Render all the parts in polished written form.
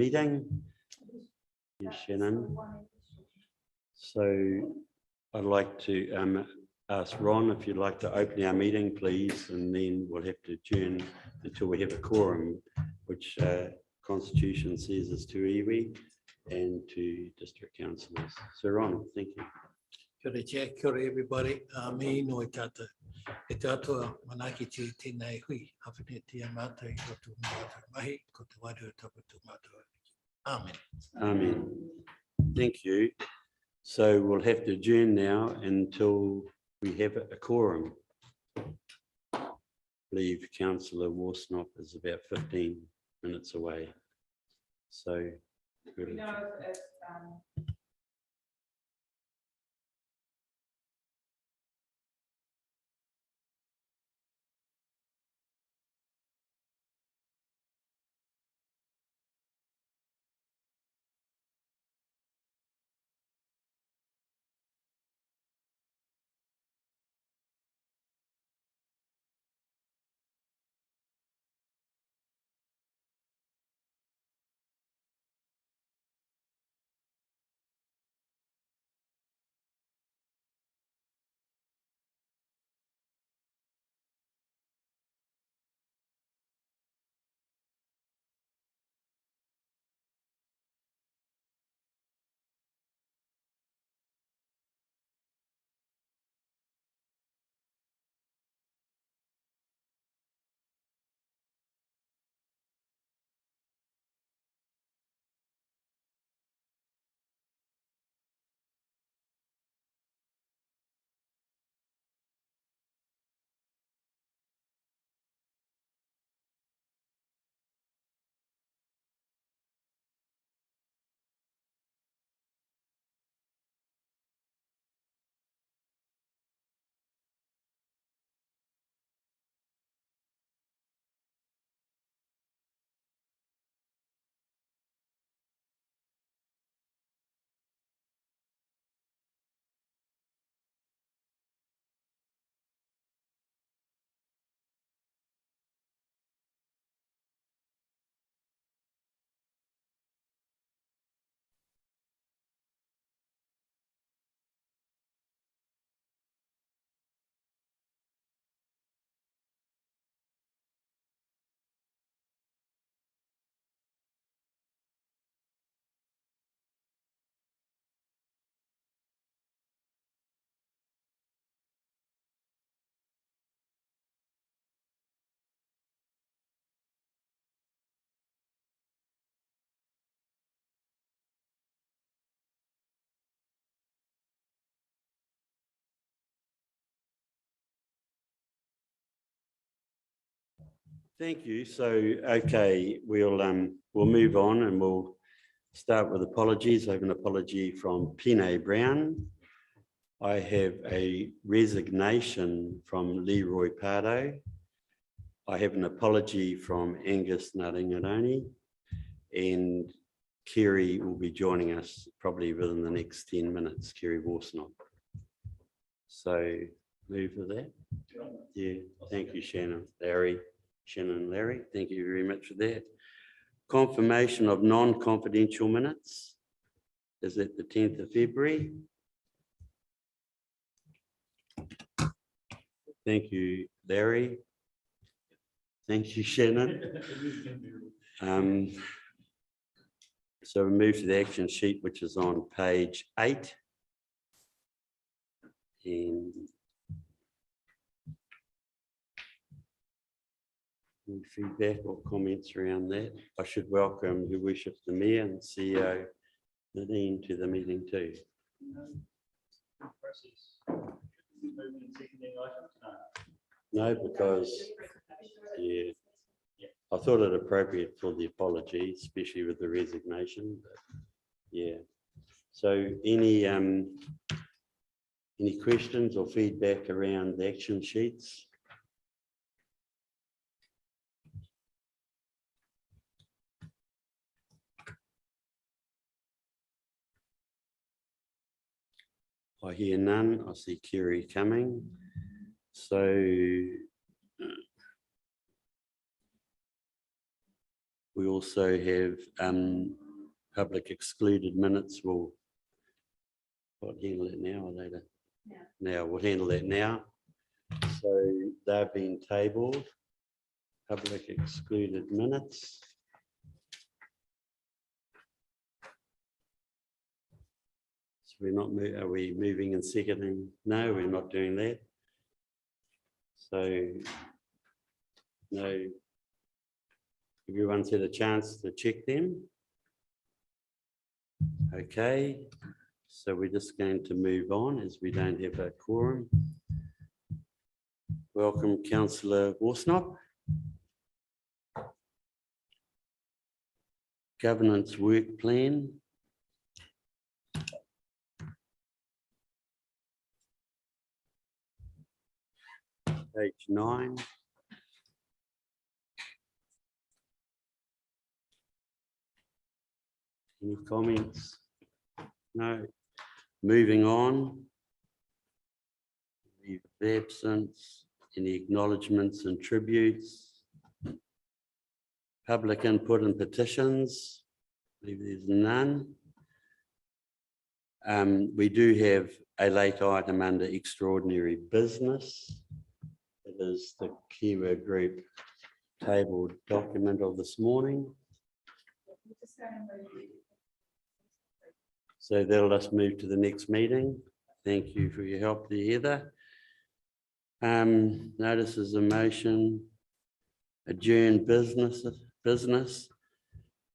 Meeting. Yes, Shannon. So I'd like to ask Ron if you'd like to open our meeting, please, and then we'll have to adjourn until we have a quorum, which Constitution says is to iwi and to district councillors. So Ron, thank you. Kia ora, Chair. Kia ora, everybody. Me no e tata. E tata manaki te tēnei hui. Hawhine tia mātai ko tu mātai mahi, ko te waru tapa tu mātai. Amen. Amen. Thank you. So we'll have to adjourn now until we have a quorum. I believe Councillor Warsnop is about 15 minutes away. So We know if thank you. So, okay, we'll move on and we'll start with apologies. I have an apology from Pine Brown. I have a resignation from Leroy Pardo. I have an apology from Angus Naringaroni, and Kerry will be joining us probably within the next 10 minutes, Kerry Warsnop. So move for that. Yeah, thank you, Shannon, Larry, thank you very much for that. Confirmation of non-confidential minutes is at the 10th of February. Thank you, Larry. Thank you, Shannon. So we move to the action sheet, which is on page 8. And any feedback or comments around that? I should welcome Your Worship the Mayor and CEO Nadine to the meeting too. No, because yeah, I thought it appropriate for the apology, especially with the resignation. But yeah. So any questions or feedback around the action sheets? I hear none. I see Kerry coming. So We also have public excluded minutes. We'll handle it now or later? Now, we'll handle that now. So they've been tabled. Public excluded minutes. So we're not, are we moving and seconding? No, we're not doing that. So, no, everyone's had a chance to check them. Okay, so we're just going to move on as we don't have a quorum. Welcome, Councillor Worsnop. Governance work plan. Page 9. Any comments? No. Moving on. Leave of absence. Any acknowledgements and tributes? Public input and petitions. I believe there's none. We do have a late item under extraordinary business. It is the Kiwa Group tabled document of this morning. So that'll just move to the next meeting. Thank you for your help there, Heather. Notices of motion, adjourn business.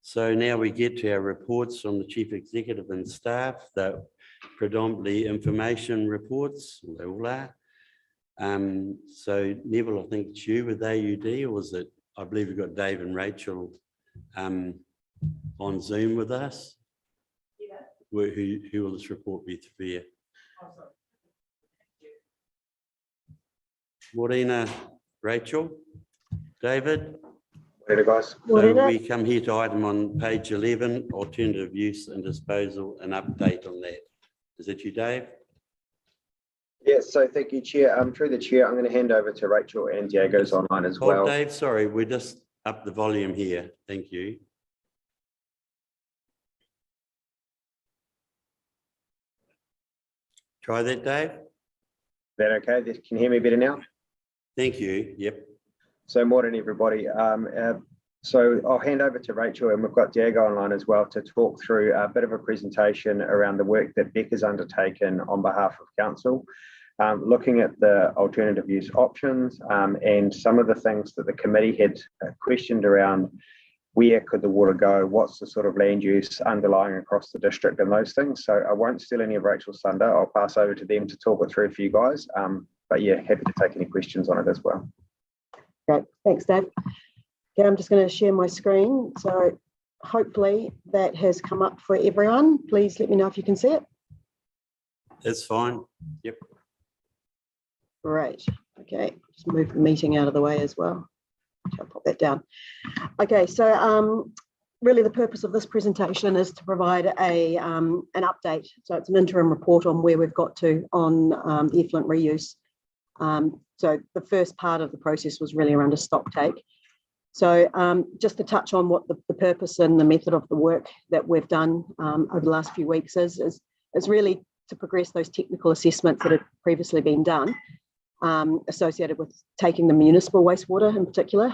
So now we get to our reports from the Chief Executive and staff. They're predominantly information reports, they all are. So Neville, I think it's you with AUD, or was it, I believe we've got Dave and Rachel on Zoom with us. Yeah. Who will this report be via? Morena, Rachel, David. Morena, guys. So we come here to item on page 11, alternative use and disposal, an update on that. Is it you, Dave? Yes, so thank you, Chair. Through the Chair, I'm going to hand over to Rachel, and Diego's online as well. Dave, sorry, we're just up the volume here. Thank you. Try that, Dave. Is that okay? Can you hear me better now? Thank you. Yep. So morning, everybody. So I'll hand over to Rachel, and we've got Diego online as well to talk through a bit of a presentation around the work that Beck has undertaken on behalf of Council, looking at the alternative use options and some of the things that the committee had questioned around. Where could the water go? What's the sort of land use underlying across the district and those things? So I won't steal any of Rachel's thunder. I'll pass over to them to talk it through for you guys. But yeah, happy to take any questions on it as well. Great, thanks, Dave. Okay, I'm just going to share my screen. So hopefully that has come up for everyone. Please let me know if you can see it. It's fine. Yep. Great. Okay, just move the meeting out of the way as well. I'll pop that down. Okay, so really the purpose of this presentation is to provide an update. So it's an interim report on where we've got to on the effluent reuse. So the first part of the process was really around a stock take. So just to touch on what the purpose and the method of the work that we've done over the last few weeks is really to progress those technical assessments that had previously been done associated with taking the municipal wastewater in particular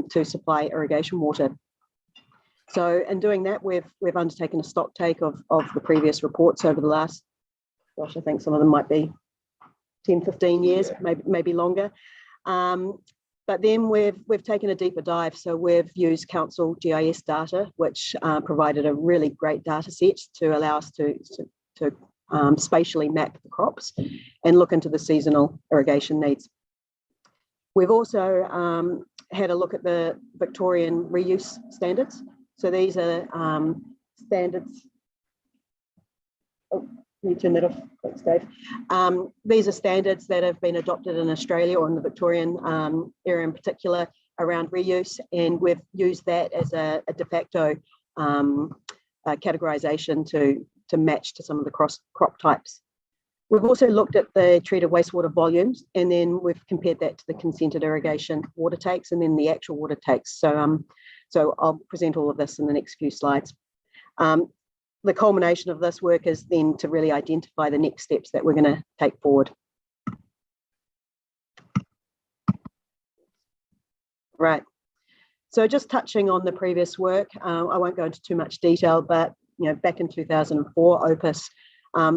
to supply irrigation water. So in doing that, we've undertaken a stock take of the previous reports over the last, gosh, I think some of them might be 10, 15 years, maybe longer. But then we've taken a deeper dive. So we've used council GIS data, which provided a really great data set to allow us to spatially map the crops and look into the seasonal irrigation needs. We've also had a look at the Victorian reuse standards. So these are standards. Oh, can you turn that off? Thanks, Dave. These are standards that have been adopted in Australia or in the Victorian area in particular around reuse, and we've used that as a de facto categorization to match to some of the crop types. We've also looked at the treated wastewater volumes, and then we've compared that to the consented irrigation water takes and then the actual water takes. So So I'll present all of this in the next few slides. The culmination of this work is then to really identify the next steps that we're going to take forward. Right. So just touching on the previous work, I won't go into too much detail, but back in 2004, Opus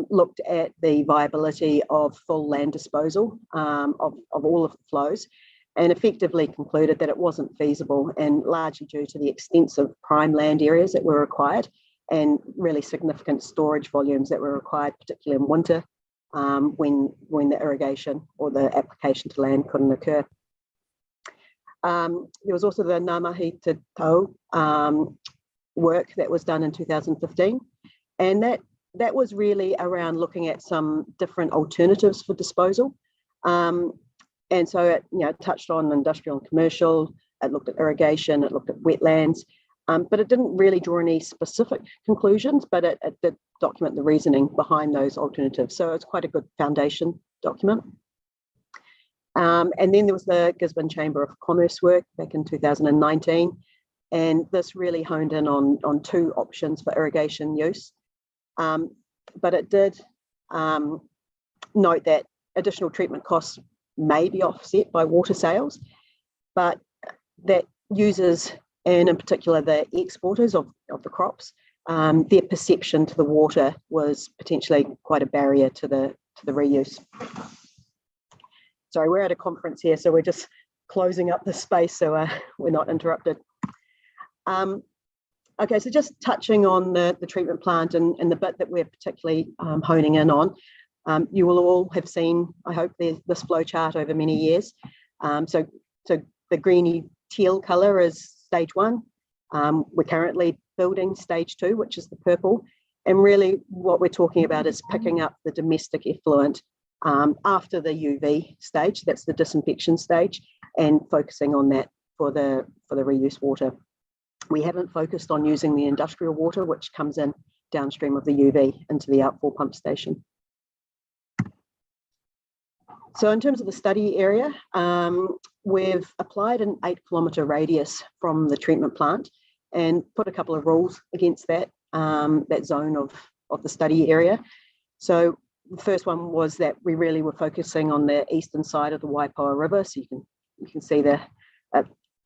looked at the viability of full land disposal of all of the flows, and effectively concluded that it wasn't feasible, and largely due to the extensive prime land areas that were required and really significant storage volumes that were required, particularly in winter when the irrigation or the application to land couldn't occur. There was also the Ngāmahi Te Tau work that was done in 2015, and that was really around looking at some different alternatives for disposal. And so it touched on industrial and commercial, it looked at irrigation, it looked at wetlands, but it didn't really draw any specific conclusions, but it did document the reasoning behind those alternatives. So it's quite a good foundation document. And then there was the Gisborne Chamber of Commerce work back in 2019. And this really honed in on two options for irrigation use. But it did note that additional treatment costs may be offset by water sales, but that users, and in particular the exporters of the crops, their perception to the water was potentially quite a barrier to the reuse. Sorry, we're at a conference here, so we're just closing up the space so we're not interrupted. Okay, so just touching on the treatment plant and the bit that we're particularly honing in on. You will all have seen, I hope, this flow chart over many years. So the greeny teal colour is stage 1. We're currently building stage 2, which is the purple. And really what we're talking about is picking up the domestic effluent after the UV stage, that's the disinfection stage, and focusing on that for the reuse water. We haven't focused on using the industrial water, which comes in downstream of the UV into the outfall pump station. So in terms of the study area, we've applied an 8-kilometre radius from the treatment plant and put a couple of rules against that, that zone of the study area. So the first one was that we really were focusing on the eastern side of the Waipoa River. So you can see there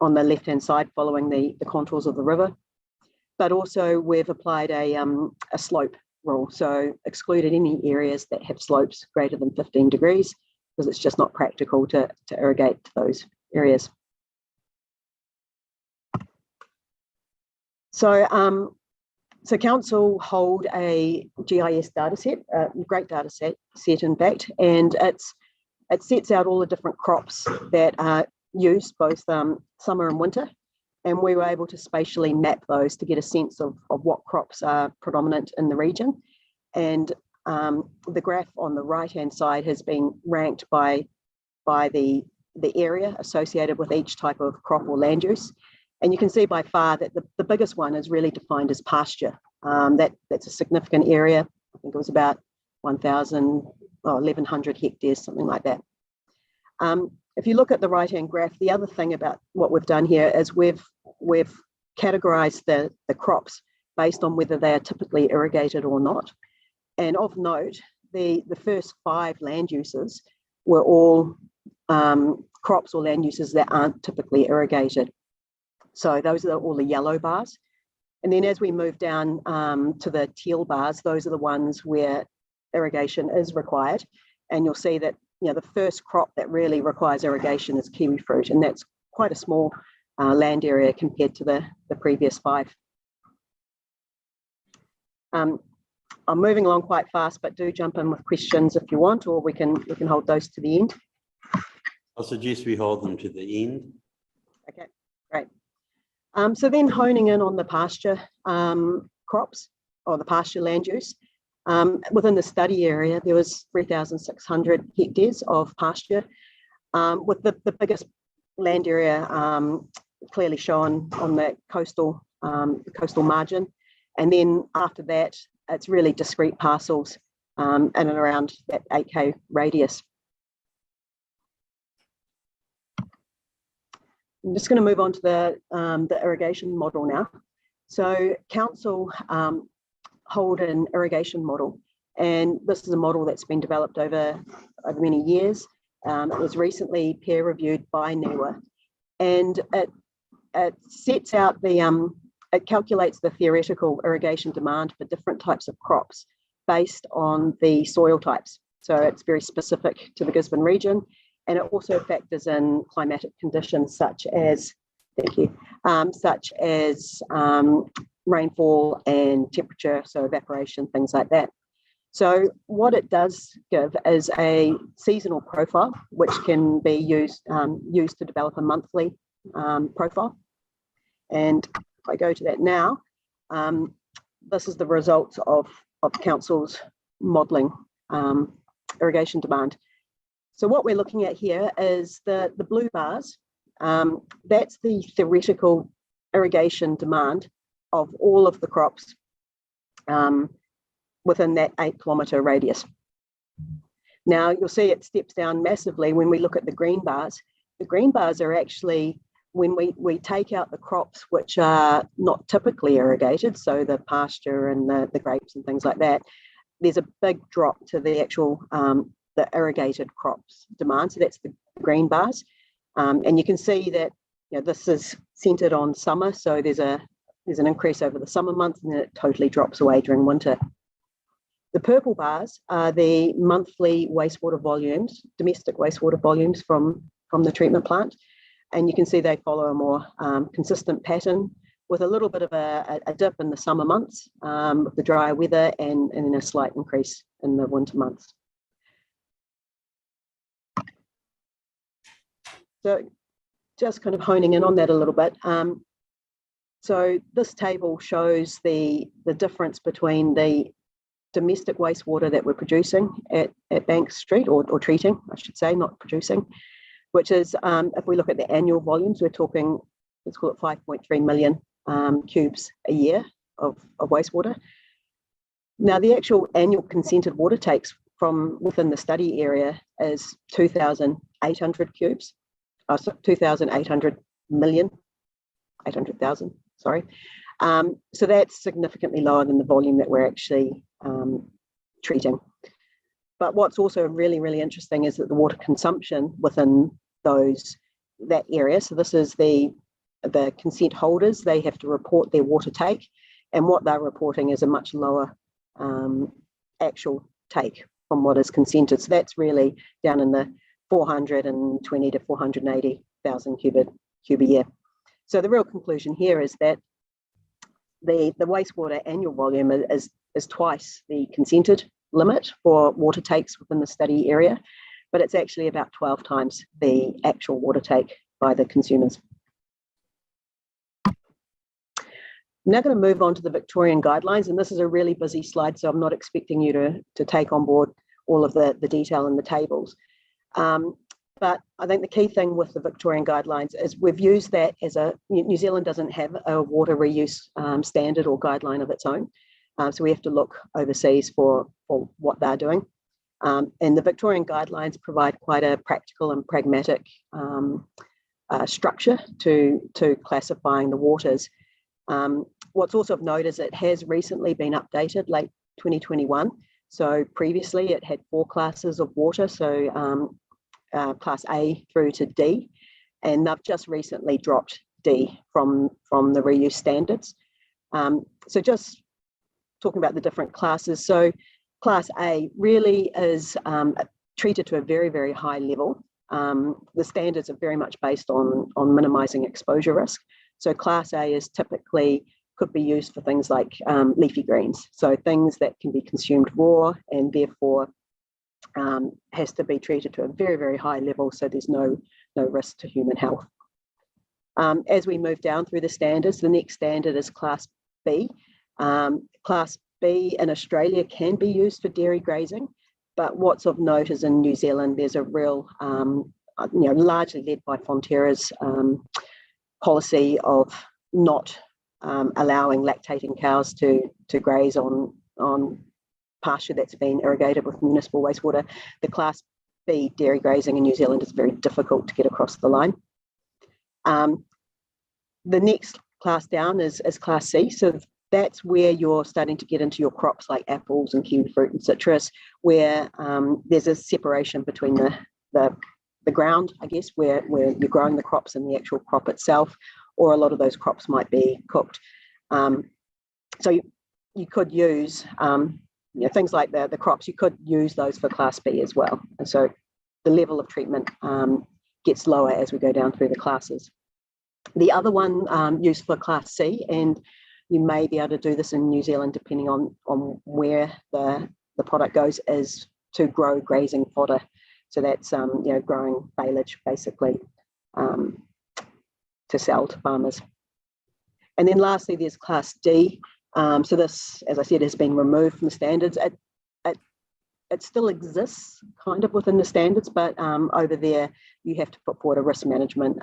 on the left-hand side following the contours of the river. But also we've applied a slope rule. So excluded any areas that have slopes greater than 15 degrees, because it's just not practical to irrigate those areas. So, so council hold a GIS data set, a great data set in fact, and it sets out all the different crops that are used both summer and winter, and we were able to spatially map those to get a sense of what crops are predominant in the region. And the graph on the right-hand side has been ranked by the area associated with each type of crop or land use. And you can see by far that the biggest one is really defined as pasture. That's a significant area. I think it was about 1,100 hectares, something like that. If you look at the right-hand graph, the other thing about what we've done here is we've categorized the crops based on whether they are typically irrigated or not. And of note, the first 5 land uses were all crops or land uses that aren't typically irrigated. So those are all the yellow bars. And then as we move down to the teal bars, those are the ones where irrigation is required. And you'll see that the first crop that really requires irrigation is kiwi fruit, and that's quite a small land area compared to the previous 5. I'm moving along quite fast, but do jump in with questions if you want, or we can hold those to the end. I suggest we hold them to the end. Okay, great. So then honing in on the pasture crops or the pasture land use. Within the study area, there was 3,600 hectares of pasture, with the biggest land area clearly shown on the coastal margin. And then after that, it's really discrete parcels in and around that 8K radius. I'm just going to move on to the irrigation model now. So council hold an irrigation model, and this is a model that's been developed over many years. It was recently peer reviewed by NIWA, and it sets out it calculates the theoretical irrigation demand for different types of crops based on the soil types. So it's very specific to the Gisborne region, and it also factors in climatic conditions such as, rainfall and temperature, so evaporation, things like that. So what it does give is a seasonal profile, which can be used to develop a monthly profile. And if I go to that now, this is the results of council's modelling irrigation demand. So what we're looking at here is the blue bars. That's the theoretical irrigation demand of all of the crops within that 8-kilometre radius. Now you'll see it steps down massively when we look at the green bars. The green bars are actually when we take out the crops which are not typically irrigated, so the pasture and the grapes and things like that, there's a big drop to the actual the irrigated crops demand. So that's the green bars, and you can see that this is centered on summer. So there's an increase over the summer months, and then it totally drops away during winter. The purple bars are the monthly wastewater volumes, domestic wastewater volumes from the treatment plant. And you can see they follow a more consistent pattern with a little bit of a dip in the summer months with the dry weather, and then a slight increase in the winter months. So just kind of honing in on that a little bit. So this table shows the difference between the domestic wastewater that we're producing at Banks Street, or treating, I should say, not producing, which is, if we look at the annual volumes, we're talking, let's call it 5.3 million cubes a year of wastewater. Now, the actual annual consented water takes from within the study area is 2,800 cubes, 2,800 million, 800,000, sorry. So that's significantly lower than the volume that we're actually treating. But what's also really, really interesting is that the water consumption within that area, so this is the consent holders, they have to report their water take, and what they're reporting is a much lower actual take from what is consented. So that's really down in the 420 to 480,000 cube a year. So the real conclusion here is that the wastewater annual volume is twice the consented limit for water takes within the study area, but it's actually about 12 times the actual water take by the consumers. I'm now going to move on to the Victorian guidelines, and this is a really busy slide, so I'm not expecting you to take on board all of the detail in the tables. But I think the key thing with the Victorian guidelines is we've used that as New Zealand doesn't have a water reuse standard or guideline of its own. So we have to look overseas for what they're doing. And the Victorian guidelines provide quite a practical and pragmatic structure to classifying the waters. What's also of note is it has recently been updated, late 2021. So previously it had 4 classes of water, so class A through to D, and they've just recently dropped D from the reuse standards. So just talking about the different classes. So class A really is treated to a very, very high level. The standards are very much based on minimizing exposure risk. So class A is typically could be used for things like leafy greens. So things that can be consumed raw and therefore has to be treated to a very, very high level, so there's no risk to human health. As we move down through the standards, the next standard is class B. Class B in Australia can be used for dairy grazing, but what's of note is in New Zealand, there's a real, largely led by Fonterra's policy of not allowing lactating cows to graze on pasture that's been irrigated with municipal wastewater. The class B dairy grazing in New Zealand is very difficult to get across the line. The next class down is Class C. So that's where you're starting to get into your crops like apples and kiwi fruit and citrus, where there's a separation between the ground, I guess, where you're growing the crops and the actual crop itself, or a lot of those crops might be cooked. So you could use things like the crops, you could use those for Class B as well. And so the level of treatment gets lower as we go down through the classes. The other one used for Class C, and you may be able to do this in New Zealand depending on where the product goes, is to grow grazing fodder. So that's growing baleage basically to sell to farmers. And then lastly, there's Class D. So this, as I said, has been removed from the standards. It still exists kind of within the standards, but over there you have to put forward a risk management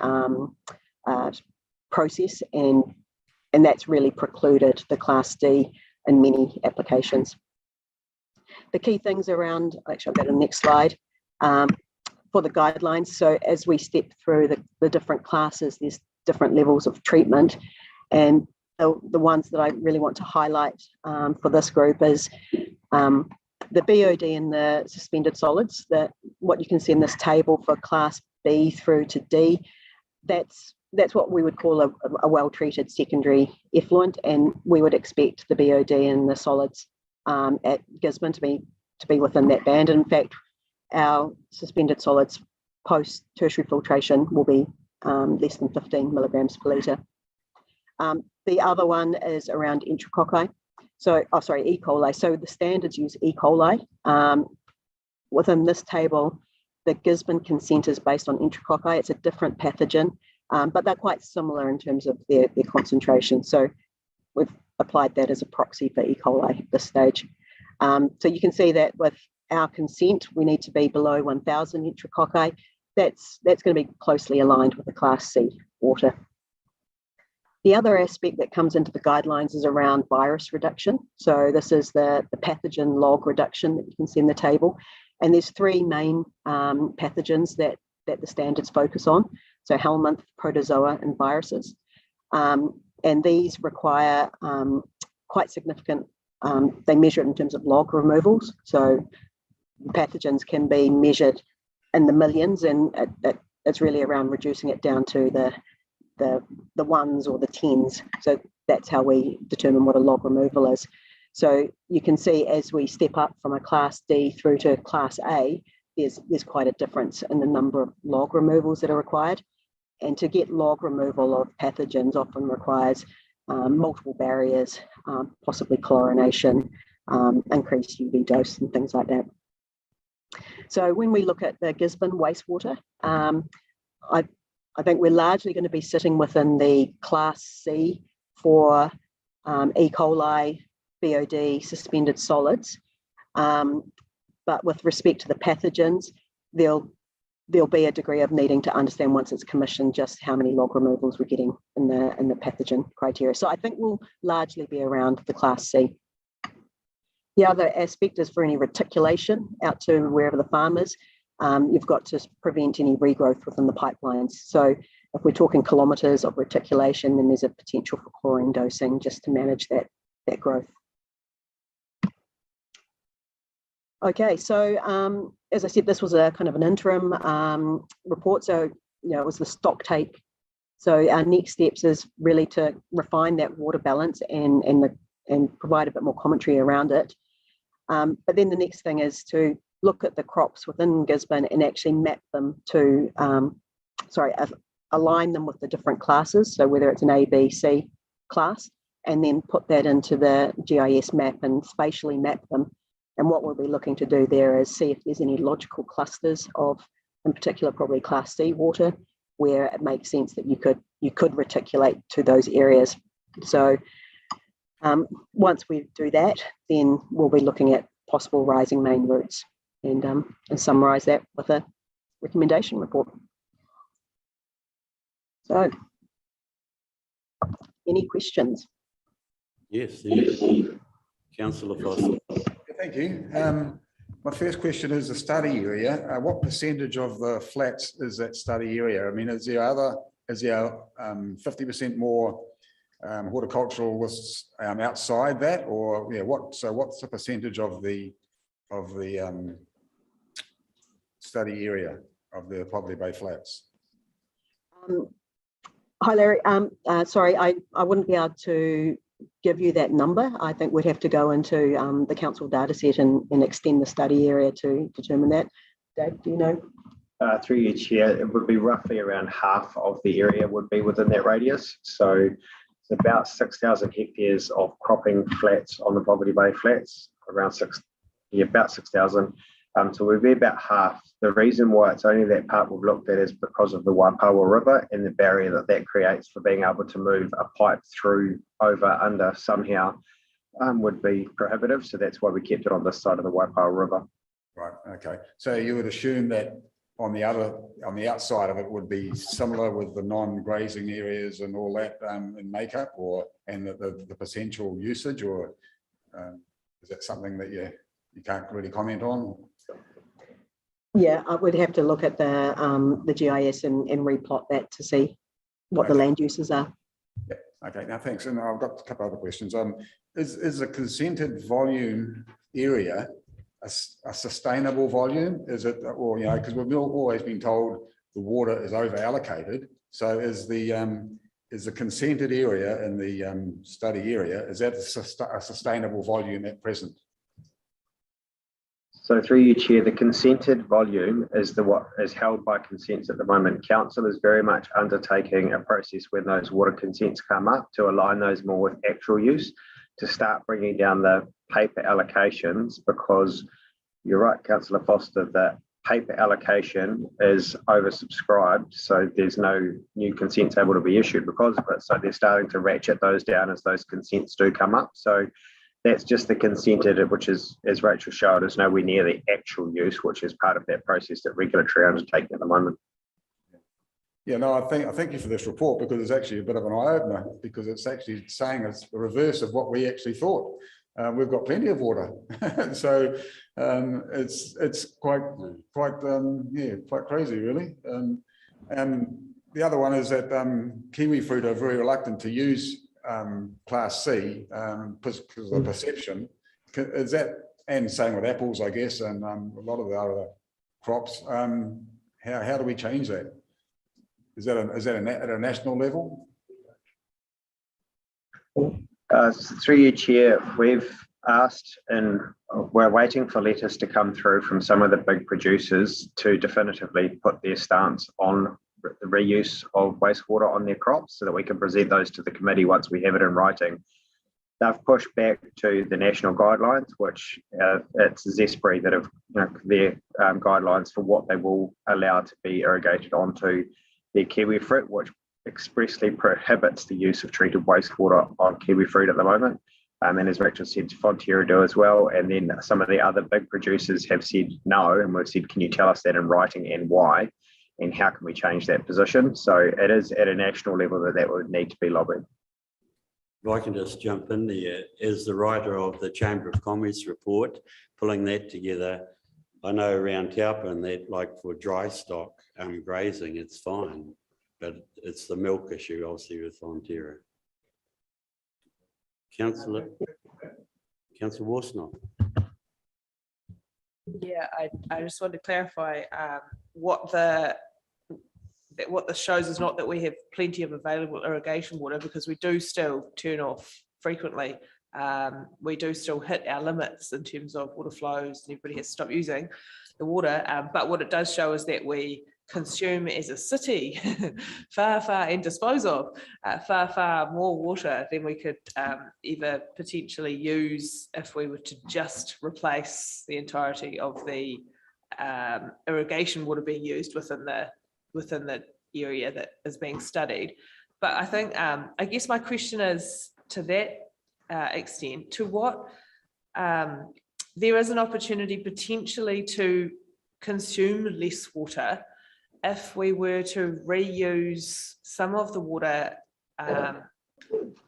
process, and that's really precluded the Class D in many applications. The key things around, actually I'll go to the next slide, for the guidelines. So as we step through the different classes, there's different levels of treatment, and the ones that I really want to highlight for this group is the BOD and the suspended solids. That what you can see in this table for Class B through to D, that's what we would call a well-treated secondary effluent, and we would expect the BOD and the solids at Gisborne to be within that band. And in fact, our suspended solids post tertiary filtration will be less than 15 milligrams per litre. The other one is around enterococci. So, E. coli. So the standards use E. coli. Within this table, the Gisborne consent is based on enterococci. It's a different pathogen, but they're quite similar in terms of their concentration. So we've applied that as a proxy for E. coli at this stage. So you can see that with our consent, we need to be below 1,000 enterococci. That's going to be closely aligned with the Class C water. The other aspect that comes into the guidelines is around virus reduction. So this is the pathogen log reduction that you can see in the table. And there's three main pathogens that the standards focus on. So helminth, protozoa, and viruses. And these require quite significant, they measure it in terms of log removals. So pathogens can be measured in the millions, and it's really around reducing it down to the ones or the tens. So that's how we determine what a log removal is. So you can see as we step up from a Class D through to Class A, there's quite a difference in the number of log removals that are required. And to get log removal of pathogens often requires multiple barriers, possibly chlorination, increased UV dose and things like that. So when we look at the Gisborne wastewater, I think we're largely going to be sitting within the Class C for E. coli, BOD, suspended solids. But with respect to the pathogens, there'll be a degree of needing to understand once it's commissioned just how many log removals we're getting in the pathogen criteria. So I think we'll largely be around the Class C. The other aspect is for any reticulation out to wherever the farm is. You've got to prevent any regrowth within the pipelines. So if we're talking kilometres of reticulation, then there's a potential for chlorine dosing just to manage that growth. Okay, so as I said, this was a kind of an interim report. So, it was the stock take. So our next steps is really to refine that water balance and provide a bit more commentary around it. But then the next thing is to look at the crops within Gisborne and actually map them to, align them with the different classes. So whether it's an A, B, C class, and then put that into the GIS map and spatially map them. And what we'll be looking to do there is see if there's any logical clusters of, in particular, probably Class C water, where it makes sense that you could reticulate to those areas. So once we do that, then we'll be looking at possible rising main routes and summarise that with a recommendation report. So, any questions? Yes, Councillor Foster. Thank you. My first question is the study area. What percentage of the flats is that study area? I mean, is there other is there 50% more horticulturalists outside that, or yeah, what's the percentage of the study area of the Poverty Bay Flats? Hi, Larry. Sorry, I wouldn't be able to give you that number. I think we'd have to go into the council data set and extend the study area to determine that. Dave, do you know? Through each year, it would be roughly around half of the area would be within that radius. So it's about 6,000 hectares of cropping flats on the Poverty Bay Flats, about 6,000. So we'd be about half. The reason why it's only that part we've looked at is because of the Waipawa River and the barrier that creates for being able to move a pipe through, over, under somehow would be prohibitive. So that's why we kept it on this side of the Waipawa River. Right. Okay. So you would assume that on the outside of it would be similar with the non-grazing areas and all that in makeup, and the potential usage, or is that something that you can't really comment on? Yeah, I would have to look at the GIS and replot that to see what the land uses are. Yeah. Okay. Now, thanks. And I've got a couple other questions. Is a consented volume area a sustainable volume? Is it, or because we've always been told the water is over allocated. So is the consented area in the study area, is that a sustainable volume at present? So through you, Chair, the consented volume is what is held by consents at the moment. Council is very much undertaking a process when those water consents come up to align those more with actual use, to start bringing down the paper allocations, because you're right, Councillor Foster, that paper allocation is oversubscribed. So there's no new consents able to be issued because of it. So they're starting to ratchet those down as those consents do come up. So that's just the consented, which is, as Rachel showed, is nowhere near the actual use, which is part of that process that regulatory undertaking at the moment. Yeah, no, I thank you for this report, because it's actually a bit of an eye-opener, because it's actually saying it's the reverse of what we actually thought. We've got plenty of water, so it's quite crazy, really. And the other one is that kiwi fruit are very reluctant to use Class C because of the perception. Is that, and same with apples, I guess, and a lot of the other crops. How do we change that? Is that at a national level? Through you, Chair, we've asked, and we're waiting for letters to come through from some of the big producers to definitively put their stance on the reuse of wastewater on their crops, so that we can present those to the committee once we have it in writing. They've pushed back to the national guidelines, which it's Zespri that have their guidelines for what they will allow to be irrigated onto their kiwi fruit, which expressly prohibits the use of treated wastewater on kiwi fruit at the moment. And as Rachel said, Fonterra do as well. And then some of the other big producers have said no, and we've said, can you tell us that in writing and why? And how can we change that position? So it is at a national level that would need to be lobbied. If I can just jump in there, as the writer of the Chamber of Commerce report, pulling that together, I know around Taupo that, like for dry stock grazing, it's fine, but it's the milk issue, obviously, with Fonterra. Councillor Warsnop. Yeah, I just want to clarify what this shows is not that we have plenty of available irrigation water, because we do still turn off frequently. We do still hit our limits in terms of water flows, and everybody has to stop using the water. But what it does show is that we consume as a city far and dispose of far more water than we could ever potentially use if we were to just replace the entirety of the irrigation water being used within the area that is being studied. But I think I guess my question is, to that extent, to what there is an opportunity potentially to consume less water if we were to reuse some of the water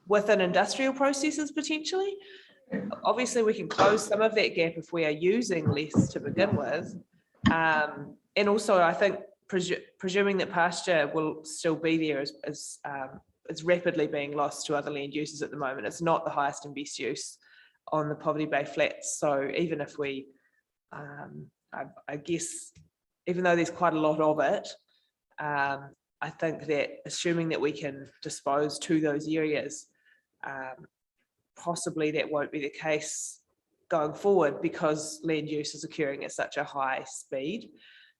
within industrial processes potentially. Obviously, we can close some of that gap if we are using less to begin with. And also, I think presuming that pasture will still be there as it's rapidly being lost to other land uses at the moment. It's not the highest and best use on the Poverty Bay Flats. So even if we, I guess, even though there's quite a lot of it, I think that assuming that we can dispose to those areas, possibly that won't be the case going forward because land use is occurring at such a high speed.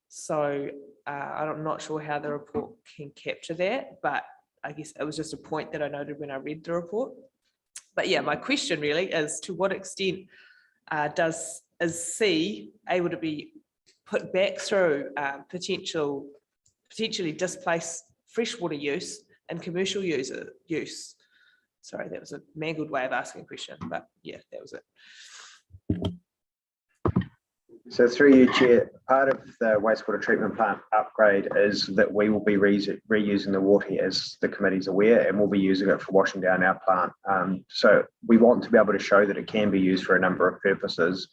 So I'm not sure how the report can capture that, but I guess it was just a point that I noted when I read the report. But yeah, my question really is, to what extent is C able to be put back through potentially displace freshwater use and commercial use? Sorry, that was a mangled way of asking a question, but yeah, that was it. So through you, Chair, part of the wastewater treatment plant upgrade is that we will be reusing the water, as the committee's aware, and we'll be using it for washing down our plant. So we want to be able to show that it can be used for a number of purposes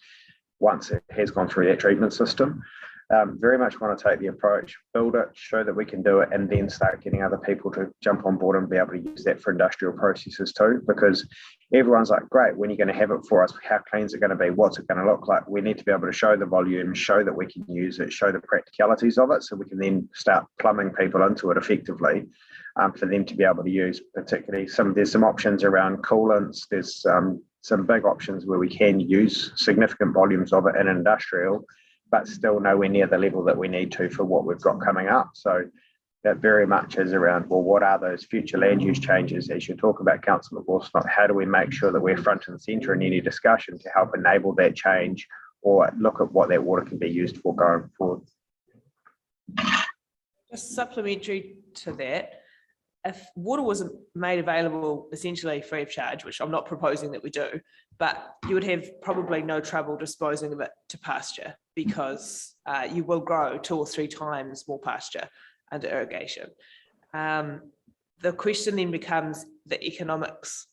once it has gone through that treatment system. Very much want to take the approach, build it, show that we can do it, and then start getting other people to jump on board and be able to use that for industrial processes too, because everyone's like, great, when are you going to have it for us? How clean is it going to be? What's it going to look like? We need to be able to show the volume, show that we can use it, show the practicalities of it, so we can then start plumbing people into it effectively for them to be able to use. Particularly, there's some options around coolants. There's some big options where we can use significant volumes of it in industrial, but still nowhere near the level that we need to for what we've got coming up. So that very much is around, well, what are those future land use changes? As you talk about, Councillor Borsnott, how do we make sure that we're front and centre in any discussion to help enable that change or look at what that water can be used for going forward? Just supplementary to that, if water was made available essentially free of charge, which I'm not proposing that we do, but you would have probably no trouble disposing of it to pasture, because you will grow 2 or 3 times more pasture under irrigation. The question then becomes the economics,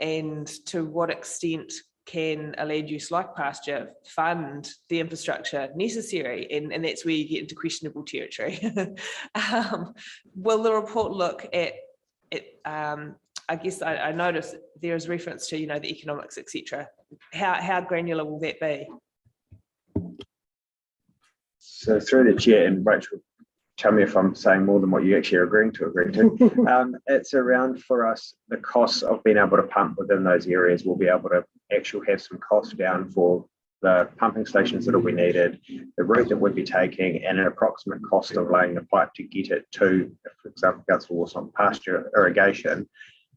and to what extent can a land use like pasture fund the infrastructure necessary? And that's where you get into questionable territory. Will the report look at I guess I noticed there is reference to, the economics, etc. How granular will that be? So through the chair, and Rachel, tell me if I'm saying more than what you actually are agreeing to. It's around, for us, the costs of being able to pump within those areas. We'll be able to actually have some costs down for the pumping stations that will be needed, the route that we'd be taking, and an approximate cost of laying the pipe to get it to, for example, Council Warsong pasture irrigation.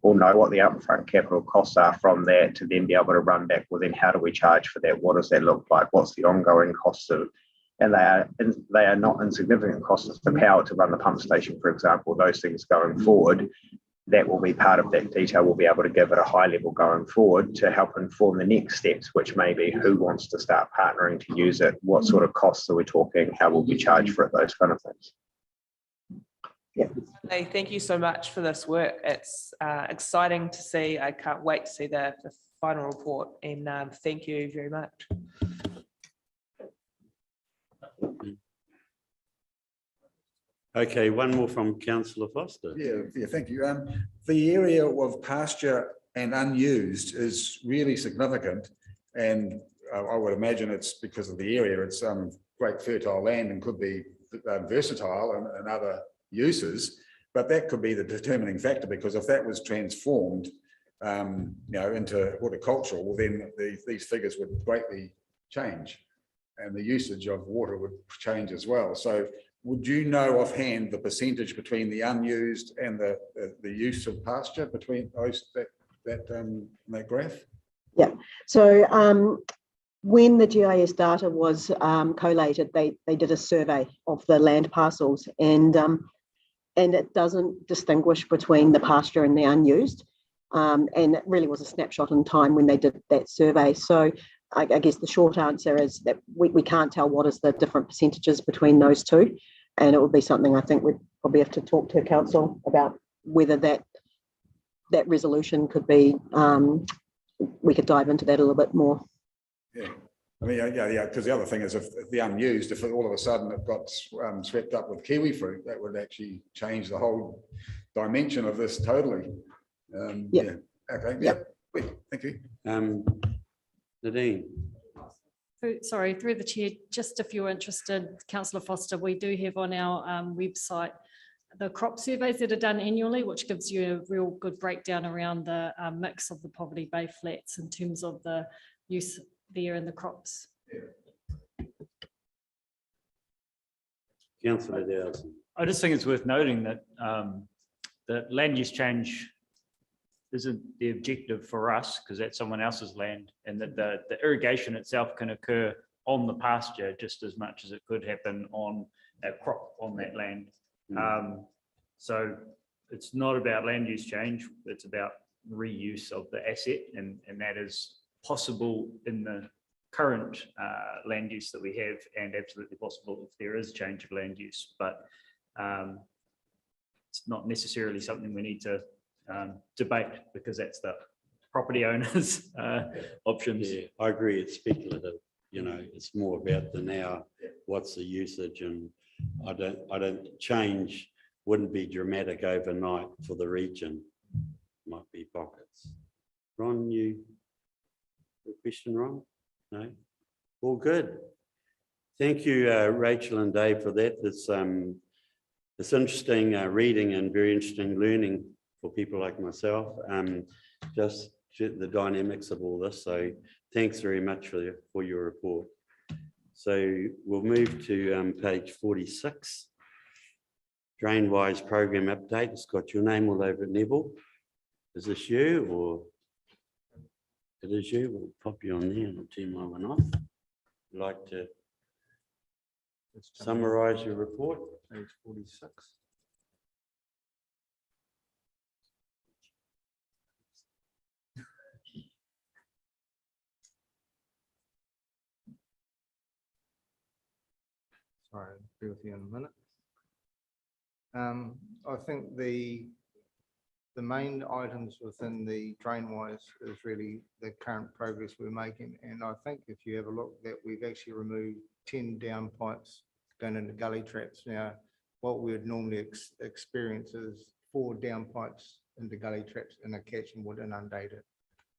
We'll know what the upfront capital costs are from that to then be able to run back, well, then how do we charge for that? What does that look like? What's the ongoing costs of? And they are not insignificant costs. The power to run the pump station, for example, those things going forward, that will be part of that detail. We'll be able to give at a high level going forward to help inform the next steps, which may be who wants to start partnering to use it, what sort of costs are we talking, how will we charge for it, those kind of things. Yeah. Hey, thank you so much for this work. It's exciting to see. I can't wait to see the final report, and thank you very much. Okay, one more from Councillor Foster. Yeah, thank you. The area of pasture and unused is really significant, and I would imagine it's because of the area. It's great fertile land and could be versatile and other uses, but that could be the determining factor, because if that was transformed into horticultural, well, then these figures would greatly change and the usage of water would change as well. So would you know offhand the percentage between the unused and the use of pasture between those that graph? Yeah, so when the GIS data was collated, they did a survey of the land parcels, and it doesn't distinguish between the pasture and the unused. And it really was a snapshot in time when they did that survey. So I guess the short answer is that we can't tell what is the different percentages between those two. And it would be something I think we'd probably have to talk to council about, whether that resolution could be, we could dive into that a little bit more. Yeah. I mean, yeah, because the other thing is if the unused, if all of a sudden it got swept up with kiwi fruit, that would actually change the whole dimension of this totally. Yep. Yeah, okay, yeah, Yep. Good, thank you. Nadine, Through the chair, just if you're interested, Councillor Foster, we do have on our website the crop surveys that are done annually, which gives you a real good breakdown around the mix of the Poverty Bay flats in terms of the use there in the crops. Councillor Dowson. I just think it's worth noting that that land use change isn't the objective for us because that's someone else's land, and that the irrigation itself can occur on the pasture just as much as it could happen on a crop on that land. So it's not about land use change, it's about reuse of the asset, and that is possible in the current land use that we have, and absolutely possible if there is change of land use, but it's not necessarily something we need to debate because that's the property owners options. Yeah, I agree, it's speculative, you know, it's more about the now, what's the usage, and I don't change wouldn't be dramatic overnight for the region. Might be pockets. Ron, you a question, Ron? No? All good. Thank you, Rachel and Dave, for that. It's interesting reading and very interesting learning for people like myself, just the dynamics of all this. So thanks very much for your report. So we'll move to page 46. DrainWise program update. It's got your name all over it, Neville. Is this you or it is you? We'll pop you on there and I'll turn my one off. Would you like to summarize your report? Page 46. Sorry, I'll be with you in a minute. I think the main items within the DrainWise is really the current progress we're making. And I think if you have a look that we've actually removed 10 down pipes going into gully traps. Now, what we would normally experience is 4 down pipes into gully traps and a catchment would inundate it.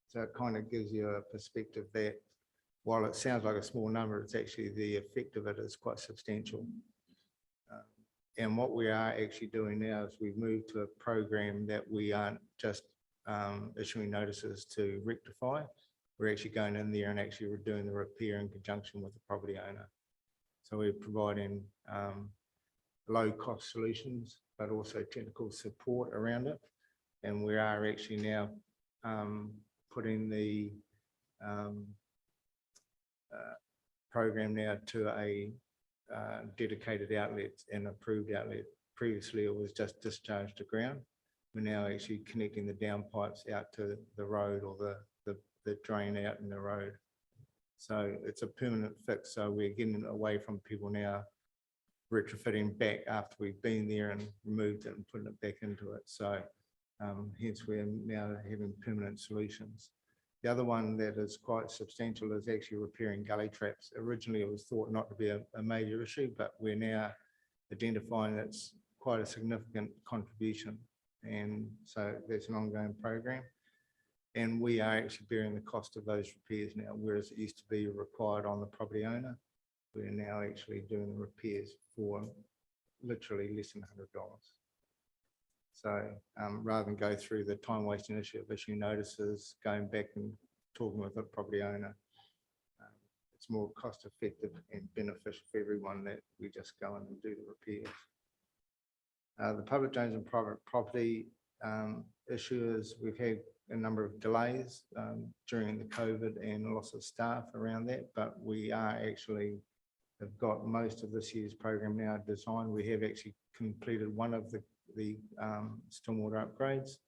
So it kind of gives you a perspective that while it sounds like a small number, it's actually the effect of it is quite substantial. And what we are actually doing now is we've moved to a program that we aren't just issuing notices to rectify. We're actually going in there and actually we're doing the repair in conjunction with the property owner. So we're providing low cost solutions, but also technical support around it. And we are actually now putting the program now to a dedicated outlet and approved outlet. Previously, it was just discharged to ground. We're now actually connecting the down pipes out to the road or the drain out in the road. So it's a permanent fix. So we're getting away from people now retrofitting back after we've been there and removed it and putting it back into it. So hence we're now having permanent solutions. The other one that is quite substantial is actually repairing gully traps. Originally, it was thought not to be a major issue, but we're now identifying that's quite a significant contribution. And so that's an ongoing program. And we are actually bearing the cost of those repairs now, whereas it used to be required on the property owner. We're now actually doing the repairs for literally less than $100. So rather than go through the time wasting issue of issuing notices, going back and talking with the property owner, it's more cost effective and beneficial for everyone that we just go in and do the repairs. The public drains and private property issue is we've had a number of delays during the COVID and loss of staff around that, but we are actually have got most of this year's program now designed. We have actually completed one of the stormwater upgrades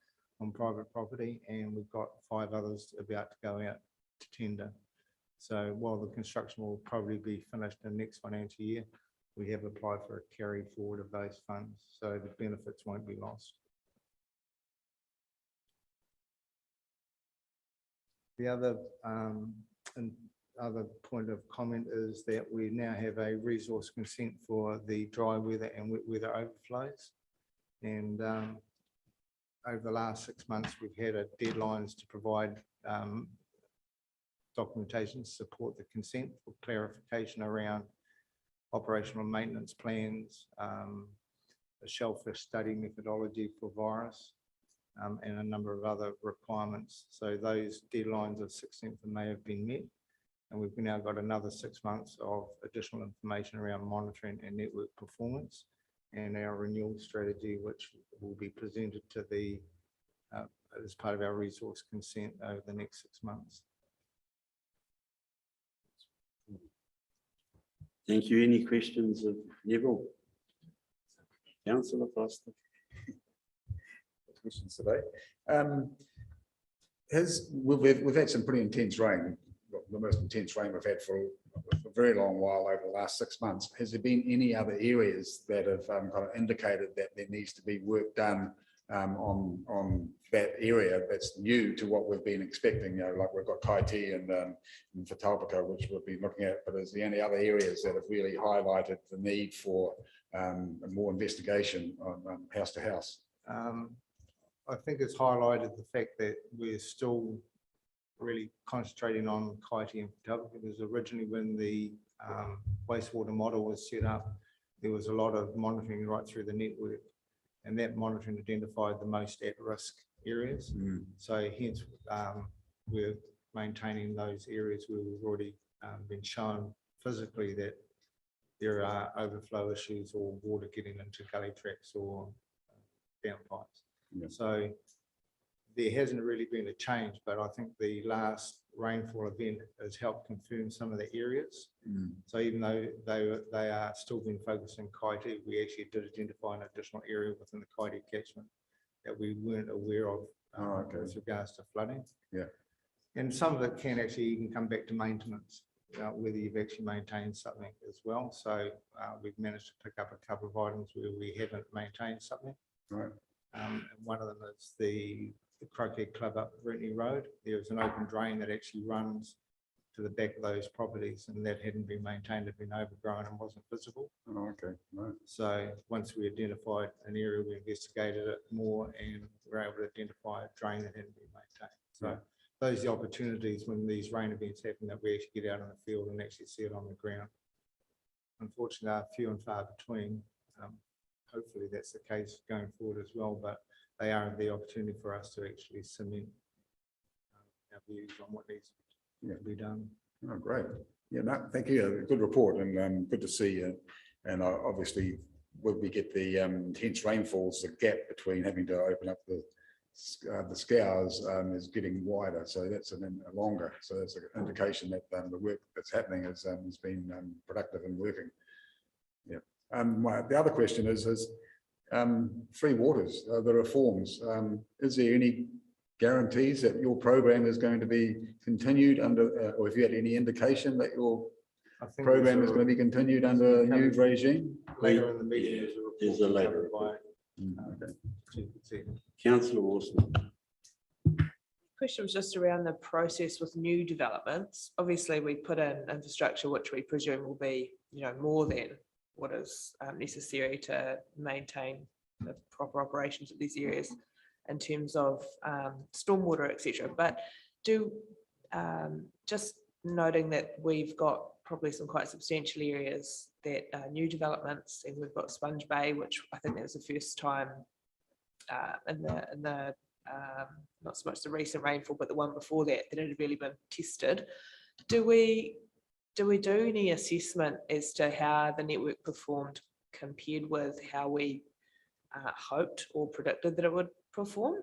on private property, and we've got 5 others about to go out to tender. So while the construction will probably be finished in next financial year, we have applied for a carry forward of those funds, so the benefits won't be lost. The other point of comment is that we now have a resource consent for the dry weather and wet weather overflows. And over the last 6 months, we've had deadlines to provide documentation to support the consent for clarification around operational maintenance plans, a shellfish study methodology for virus, and a number of other requirements. So those deadlines of 16th of May have been met. And we've now got another 6 months of additional information around monitoring and network performance and our renewal strategy, which will be presented to the as part of our resource consent over the next 6 months. Thank you. Any questions of Neville? Councillor Foster? Questions today. We've had some pretty intense rain, the most intense rain we've had for a very long while over the last 6 months. Has there been any other areas that have kind of indicated that there needs to be work done on that area that's new to what we've been expecting? You know, like we've got Kaiti and Whataupaka, which we've been looking at, but is there any other areas that have really highlighted the need for more investigation on house to house? I think it's highlighted the fact that we're still really concentrating on Kaiti and Whataupaka, because originally when the wastewater model was set up, there was a lot of monitoring right through the network, and that monitoring identified the most at-risk areas. So hence we're maintaining those areas where we've already been shown physically that there are overflow issues or water getting into gully tracks or downpipes. Yeah. So there hasn't really been a change, but I think the last rainfall event has helped confirm some of the areas. So even though they are still being focused on Kaiti, we actually did identify an additional area within the Kaiti catchment that we weren't aware of with regards to flooding. Yeah. And some of it can actually even come back to maintenance, whether you've actually maintained something as well. So we've managed to pick up a couple of items where we haven't maintained something. Right. And one of them is the Karakia Club up Brentney Road. There's an open drain that actually runs to the back of those properties, and that hadn't been maintained, had been overgrown and wasn't visible. Oh, okay. Right. So once we identified an area, we investigated it more and were able to identify a drain that hadn't been maintained. So those are the opportunities when these rain events happen that we actually get out in the field and actually see it on the ground. Unfortunately, they are few and far between. Hopefully that's the case going forward as well, but they are the opportunity for us to actually cement our views on what needs to be done. Oh, great. Yeah, no, thank you. Good report, and good to see you. And obviously, when we get the intense rainfalls, the gap between having to open up the scours is getting wider, so that's a longer. So that's an indication that the work that's happening has been productive and working. Yeah. The other question is free waters, the reforms. Is there any guarantees that your program is going to be continued under, or if you had any indication that your program is going to be continued under a new regime? Later in the meeting, There's a later report. Councillor Wilson. Question was just around the process with new developments. Obviously, we put in infrastructure, which we presume will be, more than what is necessary to maintain the proper operations of these areas in terms of stormwater, etc. But just noting that we've got probably some quite substantial areas that are new developments, and we've got Sponge Bay, which I think that was the first time in the not so much the recent rainfall, but the one before that it had really been tested. Do we do any assessment as to how the network performed compared with how we hoped or predicted that it would perform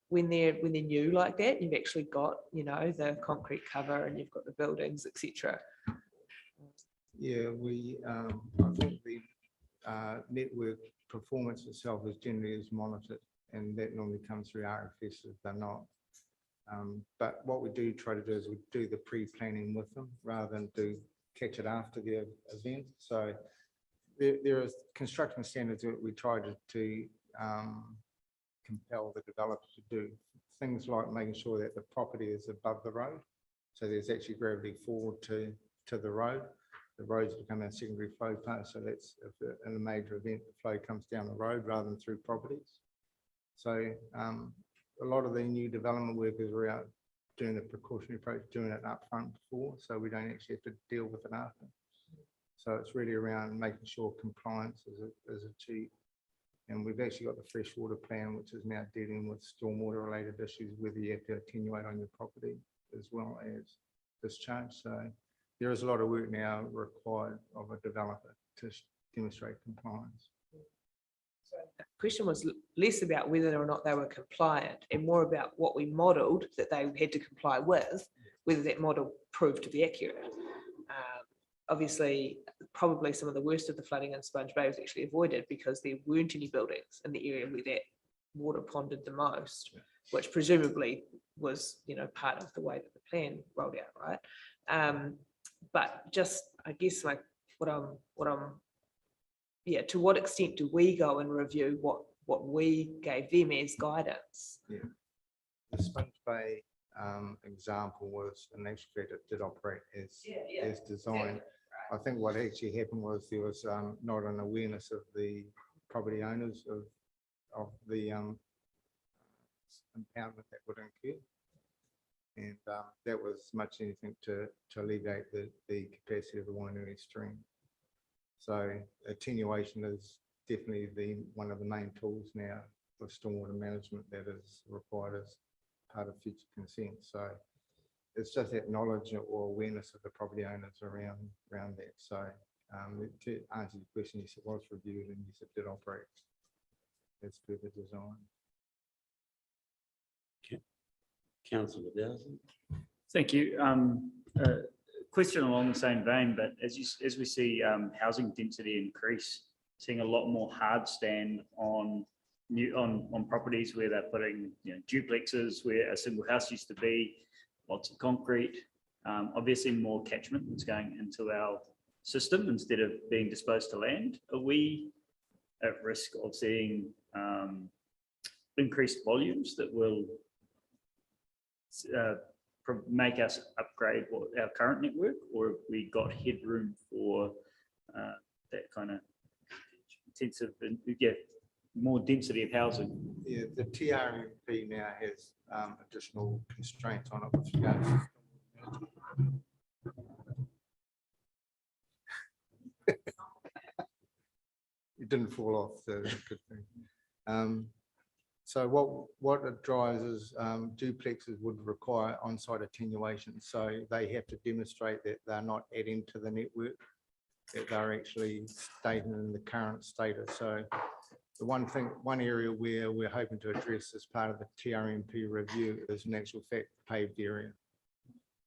when they're new like that? You've actually got the concrete cover and you've got the buildings, etc. Yeah, I think the network performance itself is generally monitored, and that normally comes through RFS if they're not. But what we do try to do is we do the pre-planning with them rather than catch it after the event. So there is construction standards that we try to compel the developer to do. Things like making sure that the property is above the road, so there's actually gravity forward to to the road. The roads become our secondary flow path, so that's if in a major event, the flow comes down the road rather than through properties. So a lot of the new development workers are out doing the precautionary approach, doing it up front before, so we don't actually have to deal with it after. So it's really around making sure compliance is achieved. And we've actually got the freshwater plan, which is now dealing with stormwater related issues, whether you have to attenuate on your property as well as discharge. So there is a lot of work now required of a developer to demonstrate compliance. So the question was less about whether or not they were compliant and more about what we modelled that they had to comply with, whether that model proved to be accurate. Obviously, probably some of the worst of the flooding in Sponge Bay was actually avoided because there weren't any buildings in the area where that water ponded the most, which presumably was, you know, part of the way that the plan rolled out, right? But just, I guess, like yeah, to what extent do we go and review what we gave them as guidance? Yeah, the Sponge Bay example was an actual fact it did operate as designed. I think what actually happened was there was not an awareness of the property owners of the impoundment that would incur. And that was much anything to alleviate the capacity of the Wainui stream. So attenuation is definitely one of the main tools now for stormwater management that is required as part of future consent. So it's just that knowledge or awareness of the property owners around that. So to answer your question, yes, it was reviewed and yes, it did operate as per the design. Councillor Dowson. Thank you. Question along the same vein, but as we see housing density increase, seeing a lot more hard stand on properties where they're putting, you know, duplexes where a single house used to be, lots of concrete, obviously more catchment that's going into our system instead of being disposed to land. Are we at risk of seeing increased volumes that will make us upgrade our current network, or have we got headroom for that kind of intensive and more density of housing? Yeah, the TRMP now has additional constraints on it with regards to it didn't fall off, so that's a good thing. So what it drives is duplexes would require on-site attenuation. So they have to demonstrate that they're not adding to the network, that they're actually staying in the current status. So the one area where we're hoping to address as part of the TRMP review is in actual fact paved area.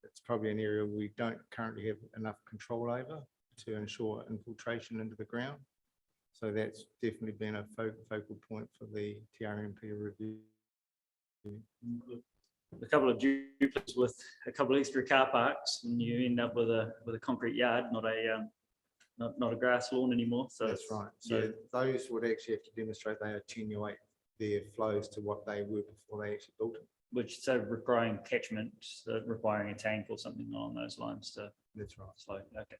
It's probably an area we don't currently have enough control over to ensure infiltration into the ground. So that's definitely been a focal point for the TRMP review. A couple of duplexes with a couple of extra car parks, and you end up with a concrete yard, not a grass lawn anymore. So that's right. So those would actually have to demonstrate they attenuate their flows to what they were before they actually built it. Which so requiring catchment, requiring a tank or something along those lines to. That's right. Slow. Okay.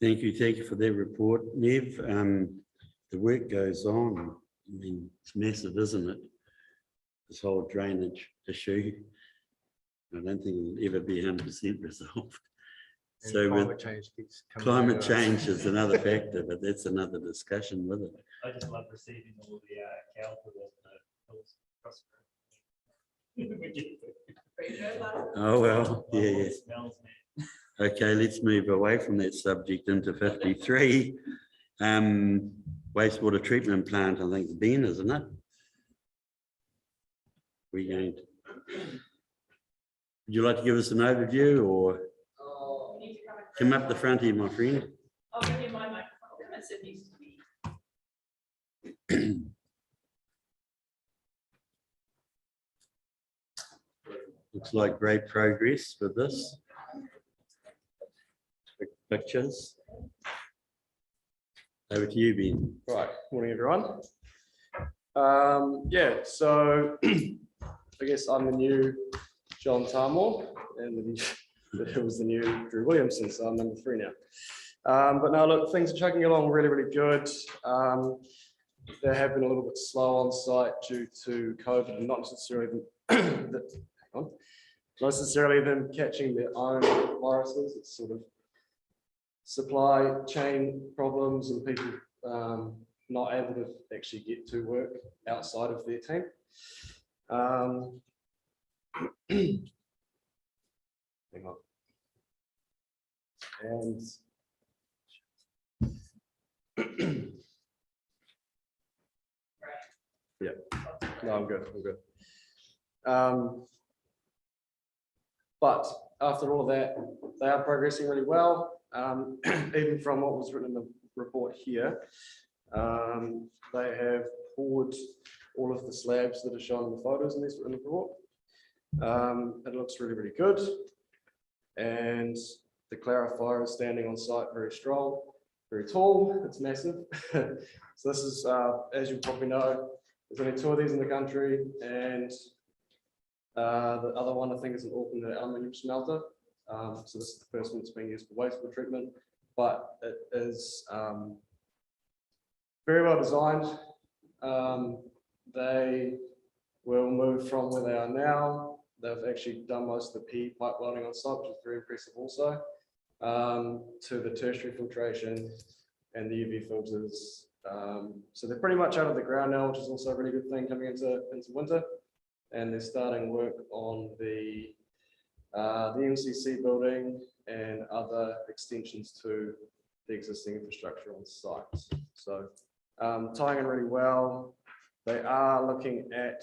Thank you for that report, Nev. The work goes on. I mean, it's massive, isn't it? This whole drainage issue. I don't think it'll ever be 100% resolved. And So climate climate change is another factor, but that's another discussion with it. I just love receiving all the cow for Oh, well, yeah. Okay, let's move away from that subject into 53. Wastewater treatment plant, I think it's Ben, isn't it? We're going to. Would you like to give us an overview or come up the front here, my friend? I'll give you my microphone. As it needs to be. Looks like great progress with this. Pictures. Over to you, Ben. Right, morning everyone. Yeah, so I guess I'm the new John Tarmore, and it was the new Drew Williamson, so I'm number 3 now. But now look, things are chugging along really, really good. They have been a little bit slow on site due to COVID, and not necessarily not necessarily them catching their own viruses. It's sort of supply chain problems and people not able to actually get to work outside of their team. Hang on. And yeah, no, I'm good. I'm good. But after all that, they are progressing really well. Even from what was written in the report here, they have poured all of the slabs that are shown in the photos in this in the report. It looks really, really good. And the clarifier is standing on site very strong, very tall. It's massive. So this is, as you probably know, there's only 2 of these in the country, and the other one I think is in Auckland, the aluminium smelter. So this is the first one that's being used for wastewater treatment, but it is very well designed. They will move from where they are now. They've actually done most of the PE pipe welding on site, which is very impressive also, to the tertiary filtration and the UV filters. So they're pretty much out of the ground now, which is also a really good thing coming into winter. And they're starting work on the MCC building and other extensions to the existing infrastructure on site. So tying in really well. They are looking at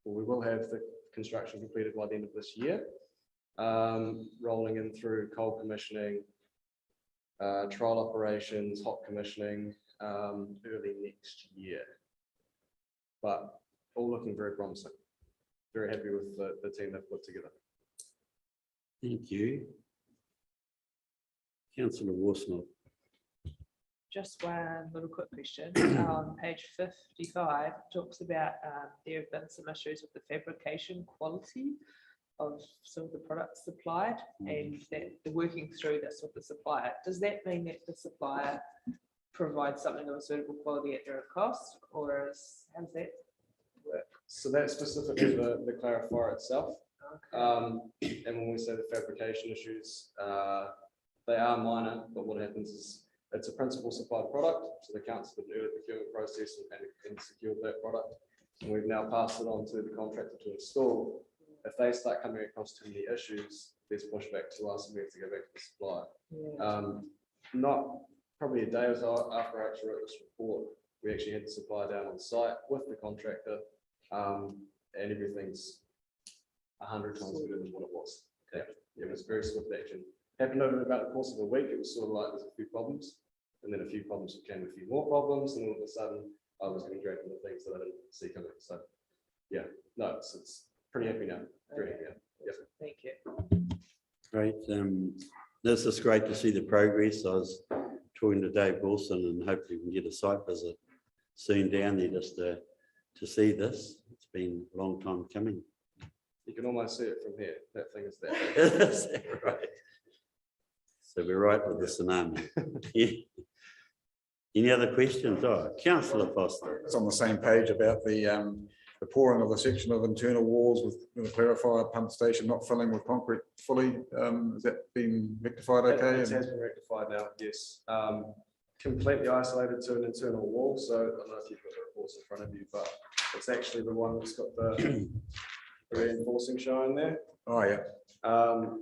we will have the construction completed by the end of this year, rolling in through cold commissioning, trial operations, hot commissioning early next year. But all looking very promising. Very happy with the team they've put together. Thank you. Councillor Warsmith. Just one little quick question. On page 55, talks about there have been some issues with the fabrication quality of some of the products supplied, and that they're working through this with the supplier. Does that mean that the supplier provides something of a suitable quality at their cost, or how does that work? So that's specifically the clarifier itself. Okay. And when we say the fabrication issues, they are minor, but what happens is it's a principal supplied product, so the council did an early procurement process and secured that product. And we've now passed it on to the contractor to install. If they start coming across too many issues, there's pushback to us and we have to go back to the supplier. Yeah. Not probably a day or so after I actually wrote this report, we actually had the supplier down on site with the contractor, and everything's 100 times better than what it was. Yeah, it was very swift action. Happened over about the course of a week. It was sort of like there's a few problems, and then a few problems became a few more problems, and all of a sudden I was getting dragged into things that I didn't see coming. So yeah, no, it's pretty happy now. Very happy now. Yes. Thank you. Great. This is great to see the progress. I was talking to Dave Wilson, and hopefully we can get a site visit soon down there just to see this. It's been a long time coming. You can almost see it from here. That thing is there. That's right. So we're right with the tsunami. Yeah. Any other questions? Oh, Councillor Foster. It's on the same page about the pouring of the section of internal walls with a clarifier pump station not filling with concrete fully. Has that been rectified okay? It has been rectified now, yes. Completely isolated to an internal wall. So I don't know if you've got the reports in front of you, but it's actually the one that's got the reinforcing showing there. Oh, yeah.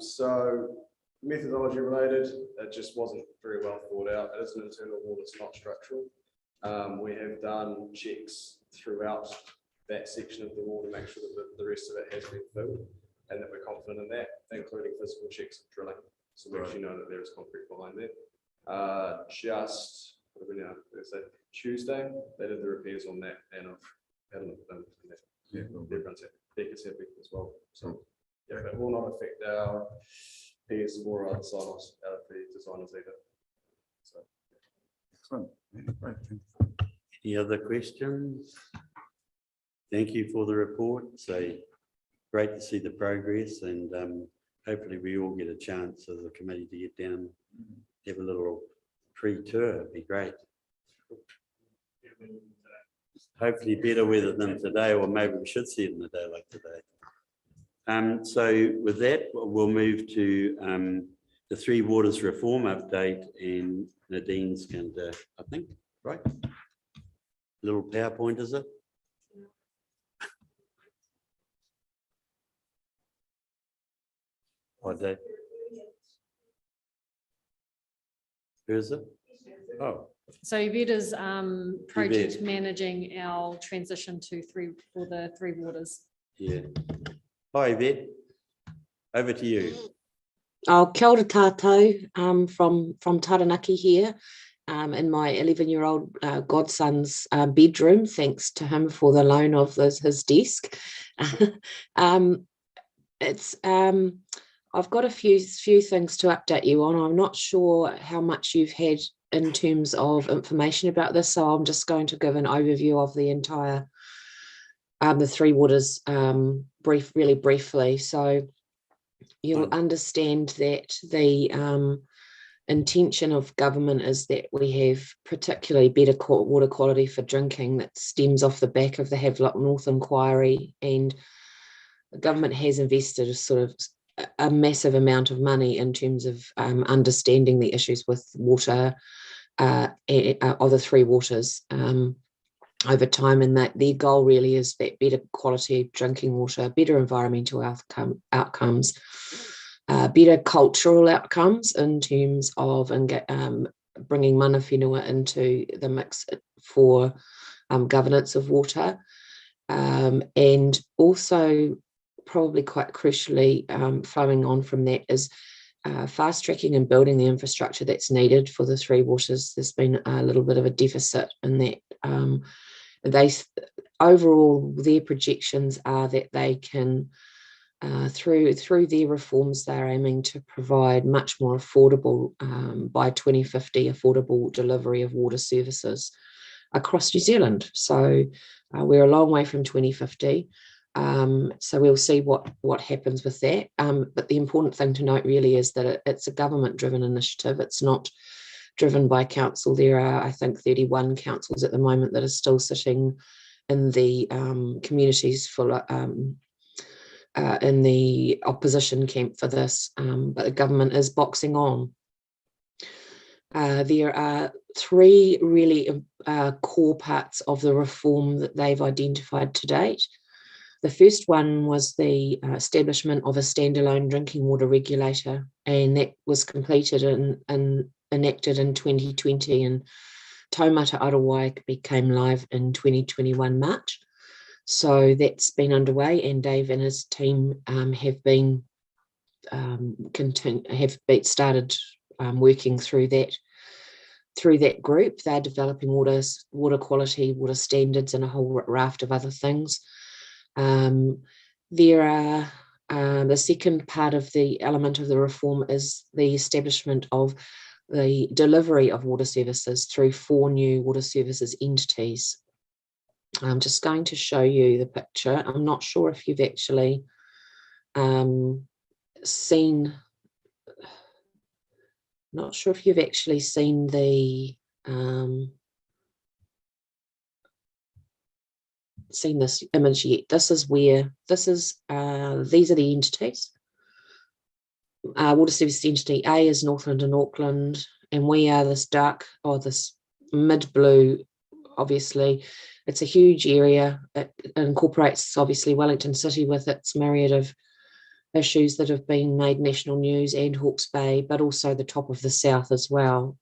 So methodology related, it just wasn't very well thought out. It is an internal wall, it's not structural. We have done checks throughout that section of the wall to make sure that the rest of it has been filled and that we're confident in that, including physical checks of drilling. So we actually know that there is concrete behind there. Just, what are we now? Thursday, Tuesday, they did the repairs on that, and I've had a look at them. Yeah, everyone's happy. Becca's happy as well. So yeah, that will not affect our PS or other sign-offs out of the designers either. So Excellent. Yeah, great. Any other questions? Thank you for the report. It's a great to see the progress, and hopefully we all get a chance as a committee to get down, have a little pre-tour. It'd be great. Hopefully better weather than today, or maybe we should see it in a day like today. So with that, we'll move to the Three Waters reform update, and Nadine's going to, I think, right? Little PowerPoint, is it? What day? Who is it? Oh, So Yvette is project Yvette. managing our transition to for the Three Waters. yeah. Hi, Yvette. Over to you. Oh, kia ora tātou, from Taranaki here, in my 11-year-old godson's bedroom, thanks to him for the loan of his desk. I've got a few things to update you on. I'm not sure how much you've had in terms of information about this, so I'm just going to give an overview of the entire the Three Waters really briefly. So you'll understand that the intention of government is that we have particularly better water quality for drinking that stems off the back of the Havelock North inquiry, and the government has invested a sort of a massive amount of money in terms of understanding the issues with water of the Three Waters over time, and that their goal really is that better quality drinking water, better environmental outcomes, better cultural outcomes in terms of bringing mana whenua into the mix for governance of water, and also probably quite crucially flowing on from that is fast tracking and building the infrastructure that's needed for the Three Waters. There's been a little bit of a deficit in that. Overall, their projections are that they can, through their reforms, they're aiming to provide much more affordable, by 2050, affordable delivery of water services across New Zealand. So we're a long way from 2050. So we'll see what happens with that. But the important thing to note really is that it's a government-driven initiative. It's not driven by council. There are, I think, 31 councils at the moment that are still sitting in the communities in the opposition camp for this, but the government is boxing on. There are three really core parts of the reform that they've identified to date. The first one was the establishment of a standalone drinking water regulator, and that was completed and enacted in 2020, and Taumata Arawai became live in 2021 March. So that's been underway, and Dave and his team have started working through that group. They're developing water quality, water standards, and a whole raft of other things. There are the second part of the element of the reform is the establishment of the delivery of water services through 4 new water services entities. I'm just going to show you the picture. I'm not sure if you've actually seen the seen this image yet. These are the entities. Water Service Entity A is Northland and Auckland, and we are this dark, or this mid blue. Obviously, it's a huge area. It incorporates obviously Wellington City with its myriad of issues that have been made national news, and Hawke's Bay, but also the top of the south as well.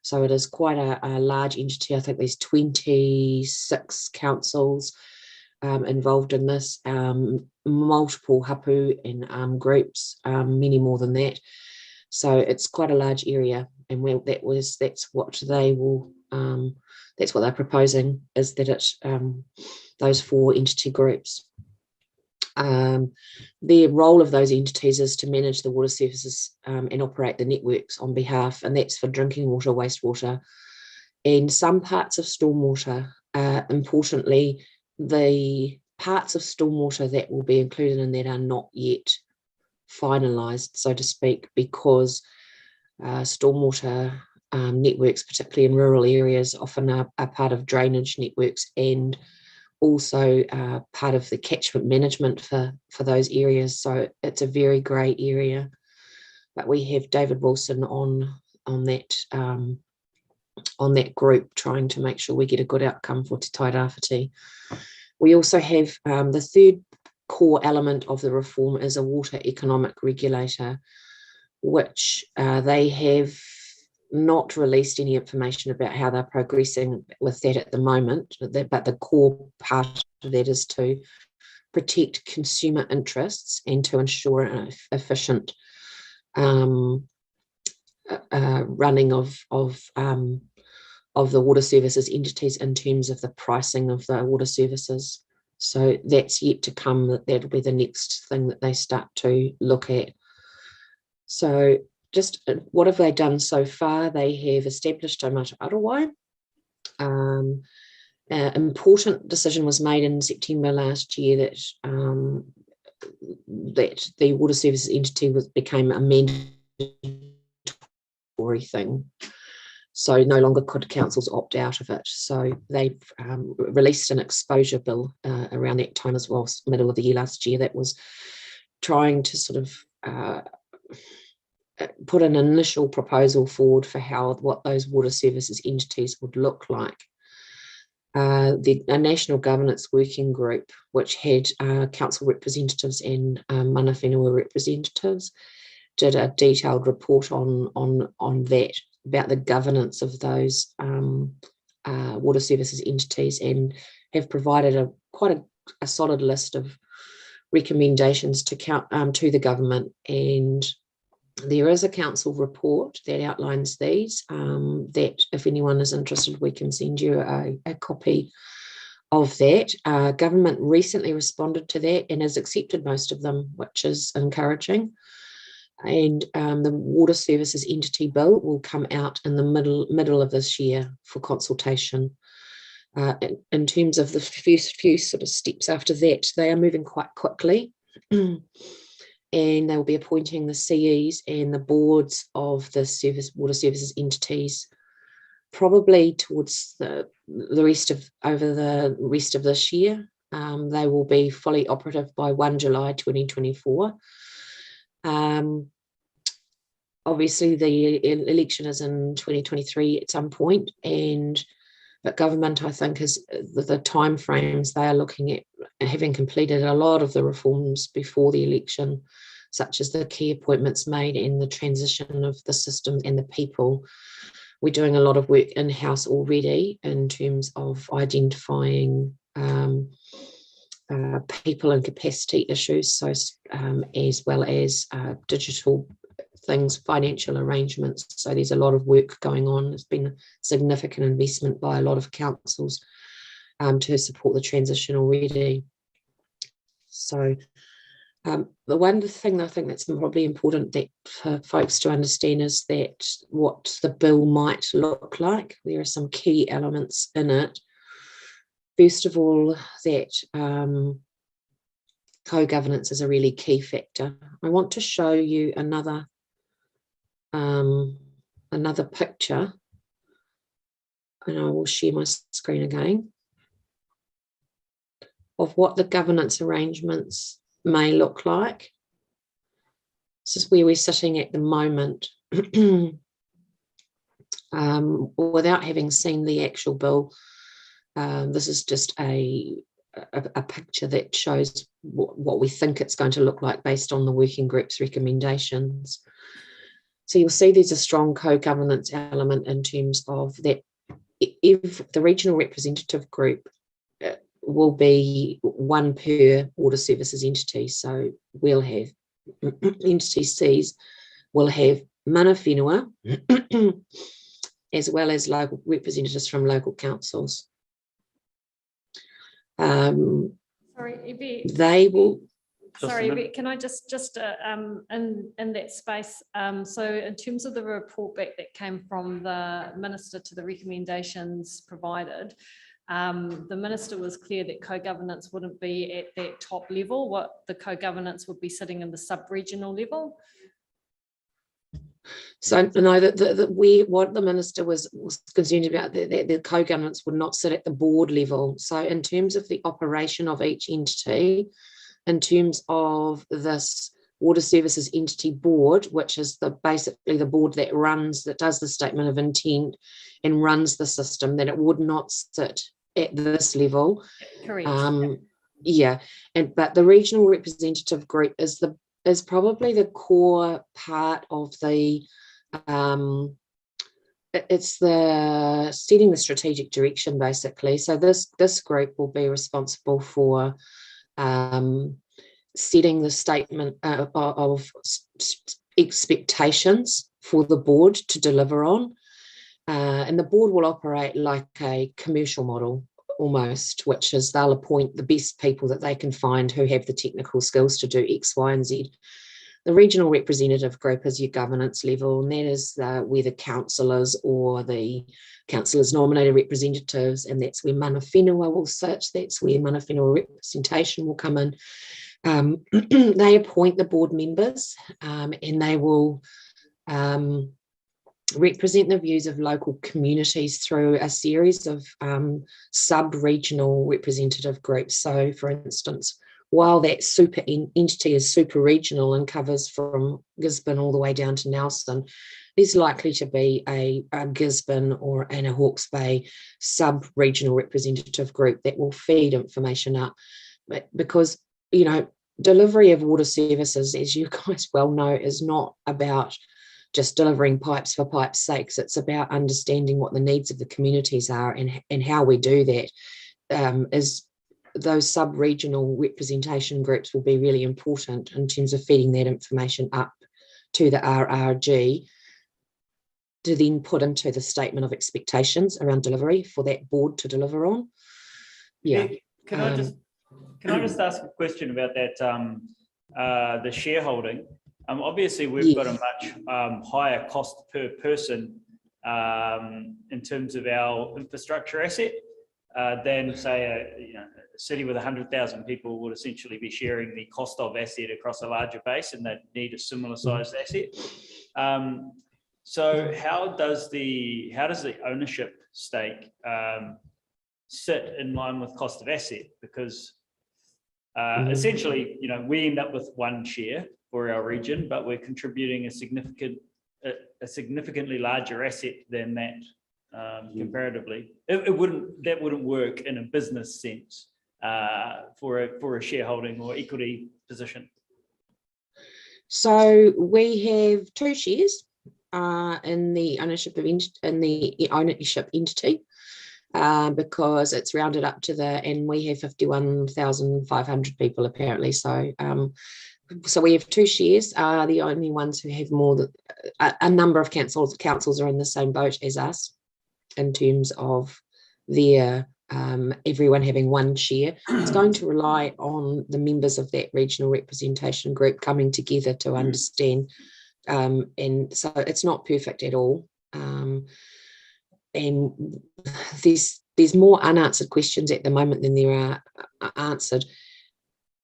So it is quite a large entity. I think there's 26 councils involved in this, multiple hapu and groups, many more than that. So it's quite a large area, and that's what they're proposing, is that it's those 4 entity groups. The role of those entities is to manage the water services and operate the networks on behalf, and that's for drinking water, wastewater, and some parts of stormwater. Importantly, the parts of stormwater that will be included in that are not yet finalised, so to speak, because stormwater networks, particularly in rural areas, often are part of drainage networks and also part of the catchment management for those areas. So it's a very grey area. But we have David Wilson on that group, trying to make sure we get a good outcome for Te Tairāwhiti. We also have the third core element of the reform is a water economic regulator, which they have not released any information about how they're progressing with that at the moment, but the core part of that is to protect consumer interests and to ensure an efficient running of the water services entities in terms of the pricing of the water services. So that's yet to come. That'll be the next thing that they start to look at. So just what have they done so far? They have established Taumata Arawai. An important decision was made in September last year that the water services entity became a mandatory thing. So no longer could councils opt out of it. So they've released an exposure bill around that time as well, middle of the year last year, that was trying to sort of put an initial proposal forward for what those water services entities would look like. A national governance working group, which had council representatives and mana whenua representatives, did a detailed report on that, about the governance of those water services entities, and have provided quite a solid list of recommendations to the government. And there is a council report that outlines these, that if anyone is interested, we can send you a copy of that. Government recently responded to that and has accepted most of them, which is encouraging. And the water services entity bill will come out in the middle of this year for consultation. In terms of the few sort of steps after that, they are moving quite quickly. And they will be appointing the CEs and the boards of the water services entities probably towards the rest of this year. They will be fully operative by 1 July 2024. Obviously the election is in 2023 at some point, but government, I think, is the timeframes they are looking at, having completed a lot of the reforms before the election, such as the key appointments made and the transition of the systems and the people. We're doing a lot of work in-house already in terms of identifying people and capacity issues, so as well as digital things, financial arrangements. So there's a lot of work going on. There's been a significant investment by a lot of councils to support the transition already. So the one thing I think that's probably important that for folks to understand is that what the bill might look like. There are some key elements in it. First of all, that co-governance is a really key factor. I want to show you another picture, and I will share my screen again, of what the governance arrangements may look like. This is where we're sitting at the moment. Without having seen the actual bill, this is just a picture that shows what we think it's going to look like based on the working group's recommendations. So you'll see there's a strong co-governance element in terms of that. If the regional representative group will be one per water services entity, so we'll have entity C's will have mana whenua as well as local representatives from local councils. Sorry, Evie. They will. Sorry, Evie, can I just in that space, so in terms of the report back that came from the minister to the recommendations provided, The minister was clear that co-governance wouldn't be at that top level. What the co-governance would be sitting in the sub-regional level. So no, what the minister was concerned about, the co-governance would not sit at the board level. So in terms of the operation of each entity, in terms of this water services entity board, which is basically the board that does the statement of intent and runs the system, then it would not sit at this level. Correct. But the regional representative group is probably the core part of the it's the setting the strategic direction, basically. So this group will be responsible for setting the statement of expectations for the board to deliver on, and the board will operate like a commercial model almost, which is they'll appoint the best people that they can find who have the technical skills to do X, Y, and Z. The regional representative group is your governance level, and that is where the councillors or the councillors nominated representatives, and that's where mana whenua will sit. That's where mana whenua representation will come in. They appoint the board members, and they will represent the views of local communities through a series of sub-regional representative groups. So, for instance, while that super entity is super regional and covers from Gisborne all the way down to Nelson, there's likely to be a Gisborne or a Hawke's Bay sub-regional representative group that will feed information up. But because, delivery of water services, as you guys well know, is not about just delivering pipes for pipes' sakes. It's about understanding what the needs of the communities are, and how we do that is those sub-regional representation groups will be really important in terms of feeding that information up to the RRG to then put into the statement of expectations around delivery for that board to deliver on. Yeah. Can I just ask a question about that, the shareholding? Obviously, we've got a much higher cost per person in terms of our infrastructure asset than, say, a city with 100,000 people would essentially be sharing the cost of asset across a larger base, and they need a similar sized asset. So how does the ownership stake sit in line with cost of asset? Because essentially, we end up with one share for our region, but we're contributing a significantly larger asset than that comparatively. That wouldn't work in a business sense for a shareholding or equity position. So we have 2 shares in the ownership entity. Because it's rounded up to and we have 51,500 people apparently. So we have 2 shares. The only ones who have more than a number of councils are in the same boat as us in terms of their everyone having 1 share. It's going to rely on the members of that regional representation group coming together to understand, and so it's not perfect at all. And there's more unanswered questions at the moment than there are answered.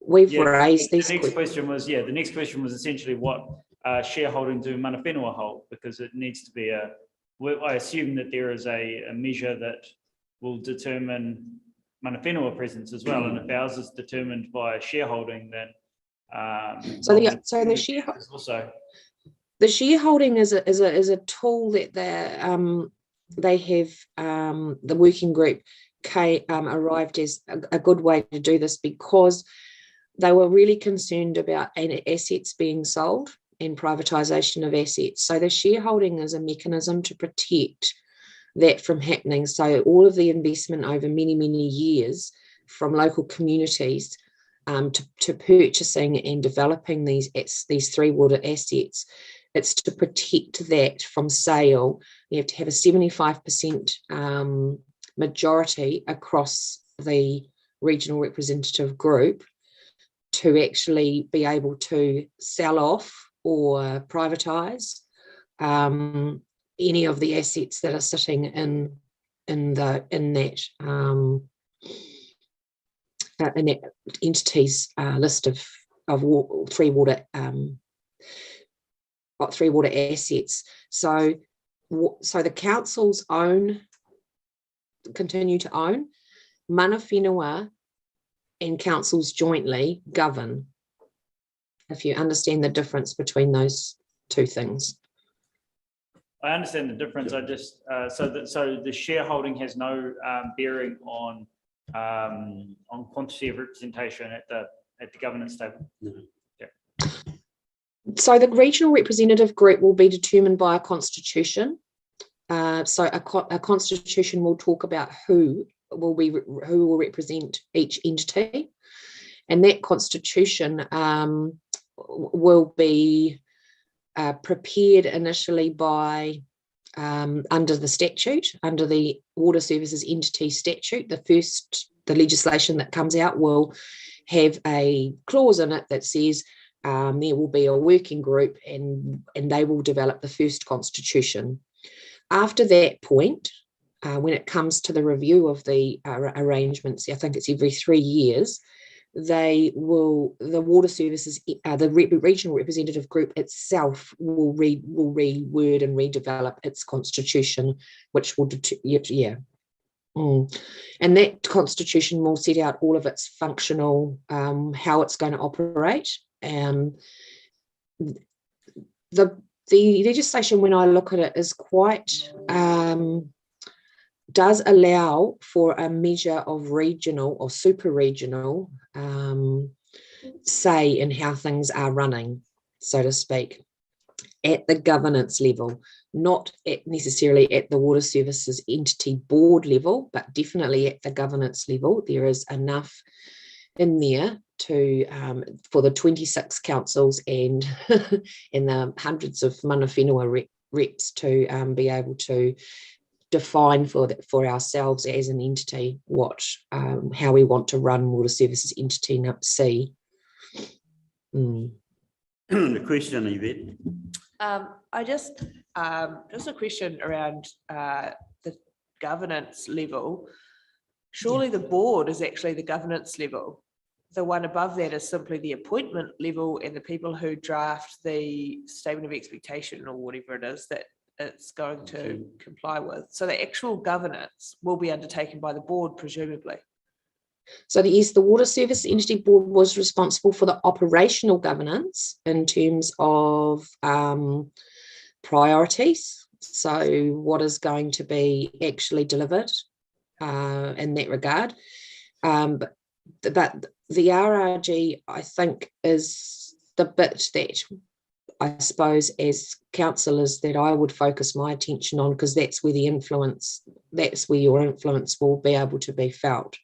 We've raised these. The next question was essentially what shareholding do mana whenua hold, because it needs to be I assume that there is a measure that will determine mana whenua presence as well, and if ours is determined by shareholding, then the shareholding is a tool that they have, the working group arrived as a good way to do this, because they were really concerned about assets being sold and privatisation of assets. So the shareholding is a mechanism to protect that from happening. So all of the investment over many, many years from local communities to purchasing and developing these 3 water assets, it's to protect that from sale. You have to have a 75% majority across the regional representative group to actually be able to sell off or privatise any of the assets that are sitting in in that entity's list of three water assets. So the councils continue to own, mana whenua and councils jointly govern, if you understand the difference between those two things. I understand the difference. I just, so the shareholding has no bearing on quantity of representation at the governance table. No. So the regional representative group will be determined by a constitution. So a constitution will talk about who will represent each entity, and that constitution will be prepared initially by under the statute, under the Water Services Entity Statute. The legislation that comes out will have a clause in it that says there will be a working group and they will develop the first constitution. After that point, when it comes to the review of the arrangements, I think it's every 3 years, the Water Services, the regional representative group itself will reword and redevelop its constitution, which will, and that constitution will set out all of its functional, how it's going to operate. The legislation, when I look at it, is quite, does allow for a measure of regional or super regional say in how things are running, so to speak, at the governance level, not necessarily at the Water Services Entity Board level, but definitely at the governance level. There is enough in there to for the 26 councils and and the hundreds of mana whenua reps to be able to define for ourselves as an entity how we want to run Water Services Entity C. The question, Yvette. I just a question around the governance level. Surely the board is actually the governance level. The one above that is simply the appointment level and the people who draft the statement of expectation or whatever it is that it's going to comply with. So the actual governance will be undertaken by the board, presumably. So yes, the Water Service Entity Board was responsible for the operational governance in terms of priorities. So what is going to be actually delivered in that regard. But the RRG, I think, is the bit that I suppose as councillors that I would focus my attention on, because that's where your influence will be able to be felt,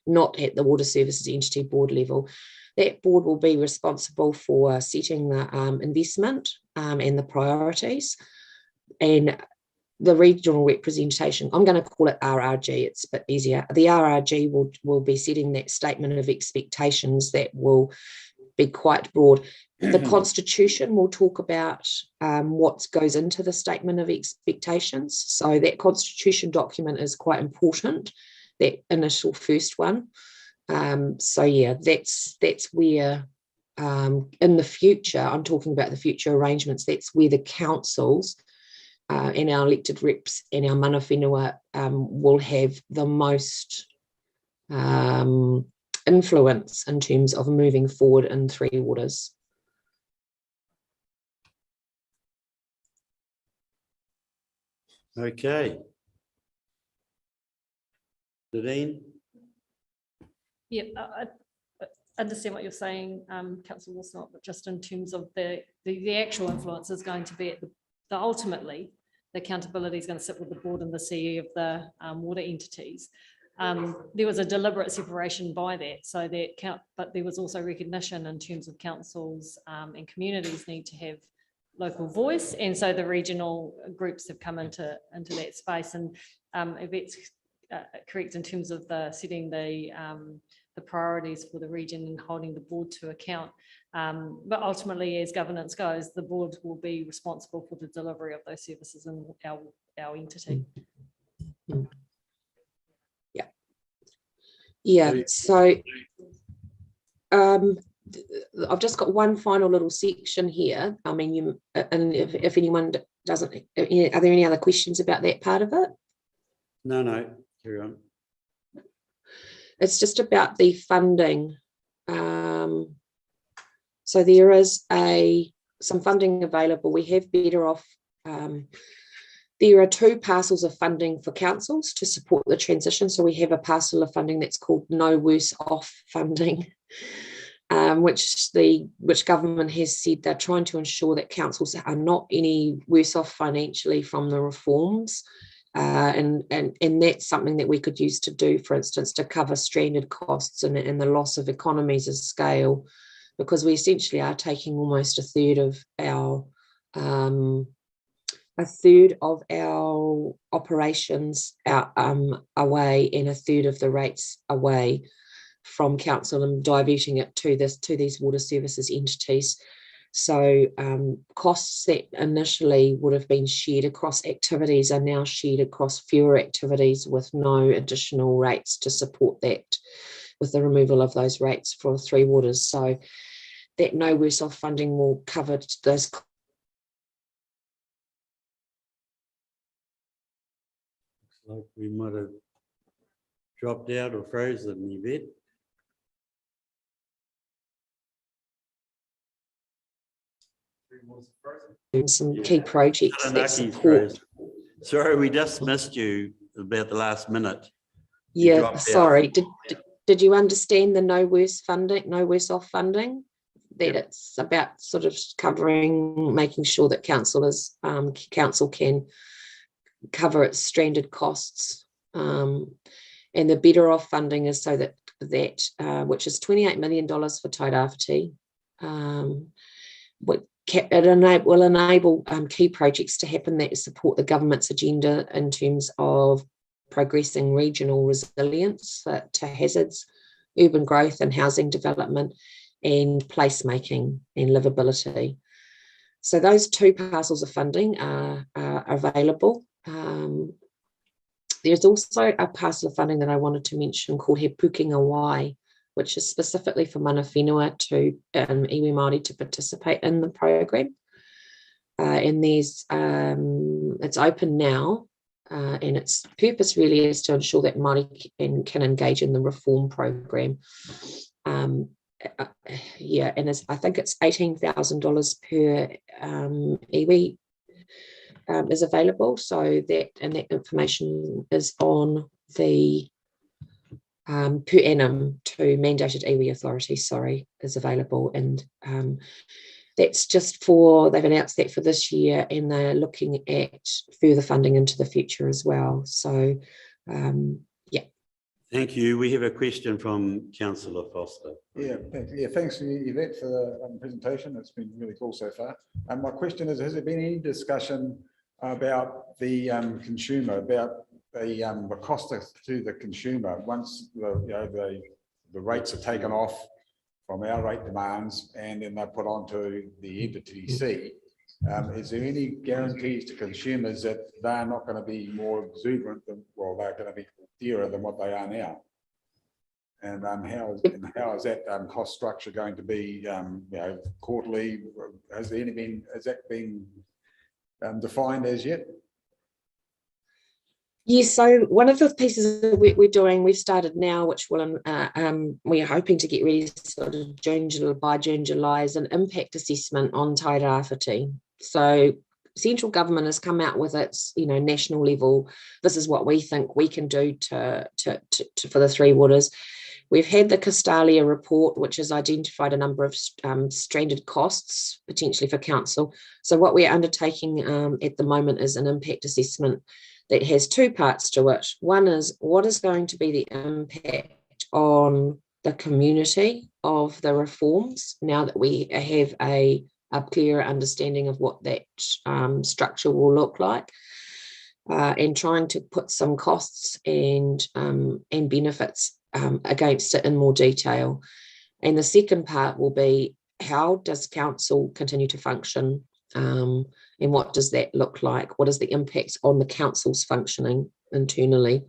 not at the Water Services Entity Board level. That board will be responsible for setting the investment and the priorities, and the regional representation, I'm going to call it RRG, it's a bit easier. The RRG will be setting that statement of expectations that will be quite broad. The Constitution will talk about what goes into the statement of expectations. So that Constitution document is quite important, that initial first one. So yeah, that's where in the future, I'm talking about the future arrangements, that's where the councils and our elected reps and our mana whenua will have the most influence in terms of moving forward in Three Waters. Okay. Nadine? Yeah, I understand what you're saying, Councillor Wilson, but just in terms of the actual influence is going to be at the ultimately, the accountability is going to sit with the board and the CE of the water entities. There was a deliberate separation by that, so but there was also recognition in terms of councils and communities need to have local voice, and so the regional groups have come into that space. And if it's correct in terms of setting the priorities for the region and holding the board to account. But ultimately, as governance goes, the board will be responsible for the delivery of those services in our entity. Yeah, so I've just got one final little section here. I mean, and if anyone doesn't, are there any other questions about that part of it? No, carry on. It's just about the funding. So there is some funding available. We have better off. There are 2 parcels of funding for councils to support the transition. So we have a parcel of funding that's called No Worse Off funding, which government has said they're trying to ensure that councils are not any worse off financially from the reforms. And that's something that we could use to do, for instance, to cover stranded costs and the loss of economies of scale, because we essentially are taking almost a third of our operations out, away, and a third of the rates away from council and diverting it to these water services entities. So costs that initially would have been shared across activities are now shared across fewer activities with no additional rates to support that, with the removal of those rates for Three Waters. So that No Worse Off funding will cover those. Like we might have dropped out or frozen, Yvette. Some key projects that Taraki's support. frozen. Sorry, we just missed you about the last minute. You Yeah, dropped out. sorry. Did you understand the No Worse Off funding? That Yep. It's about sort of covering, making sure that council can cover its stranded costs. And the Better Off funding is so that which is $28 million for Tairāwhiti. It will enable key projects to happen that support the government's agenda in terms of progressing regional resilience to hazards, urban growth and housing development, and placemaking and livability. So those 2 parcels of funding are available. There's also a parcel of funding that I wanted to mention called He Pukinga Wai, which is specifically for mana whenua and iwi Māori to participate in the program. And it's open now, and its purpose really is to ensure that Māori can engage in the reform program. Yeah, and I think it's $18,000 per iwi is available. So that information is on the per annum to mandated iwi authority, is available. And that's just they've announced that for this year, and they're looking at further funding into the future as well. So, yeah. Thank you. We have a question from Councillor Foster. Yeah, thanks Yvette for the presentation. It's been really cool so far. And my question is, has there been any discussion about the consumer, about the cost to the consumer once the rates are taken off from our rate demands and then they're put onto the NTTC? Is there any guarantees to consumers that they're not going to be more exuberant than, well, they're going to be dearer than what they are now? And how is that cost structure going to be, quarterly? Has that been defined as yet? Yes, so one of the pieces that we've started now, which we're hoping to get ready sort of by June, July, is an impact assessment on Tairāwhiti. So central government has come out with its, national level. This is what we think we can do for the Three Waters. We've had the Castalia report, which has identified a number of stranded costs potentially for council. So what we're undertaking at the moment is an impact assessment that has 2 parts to it. One is, what is going to be the impact on the community of the reforms now that we have a clearer understanding of what that structure will look like, and trying to put some costs and benefits against it in more detail. And the second part will be, how does council continue to function, and what does that look like? What is the impact on the council's functioning internally?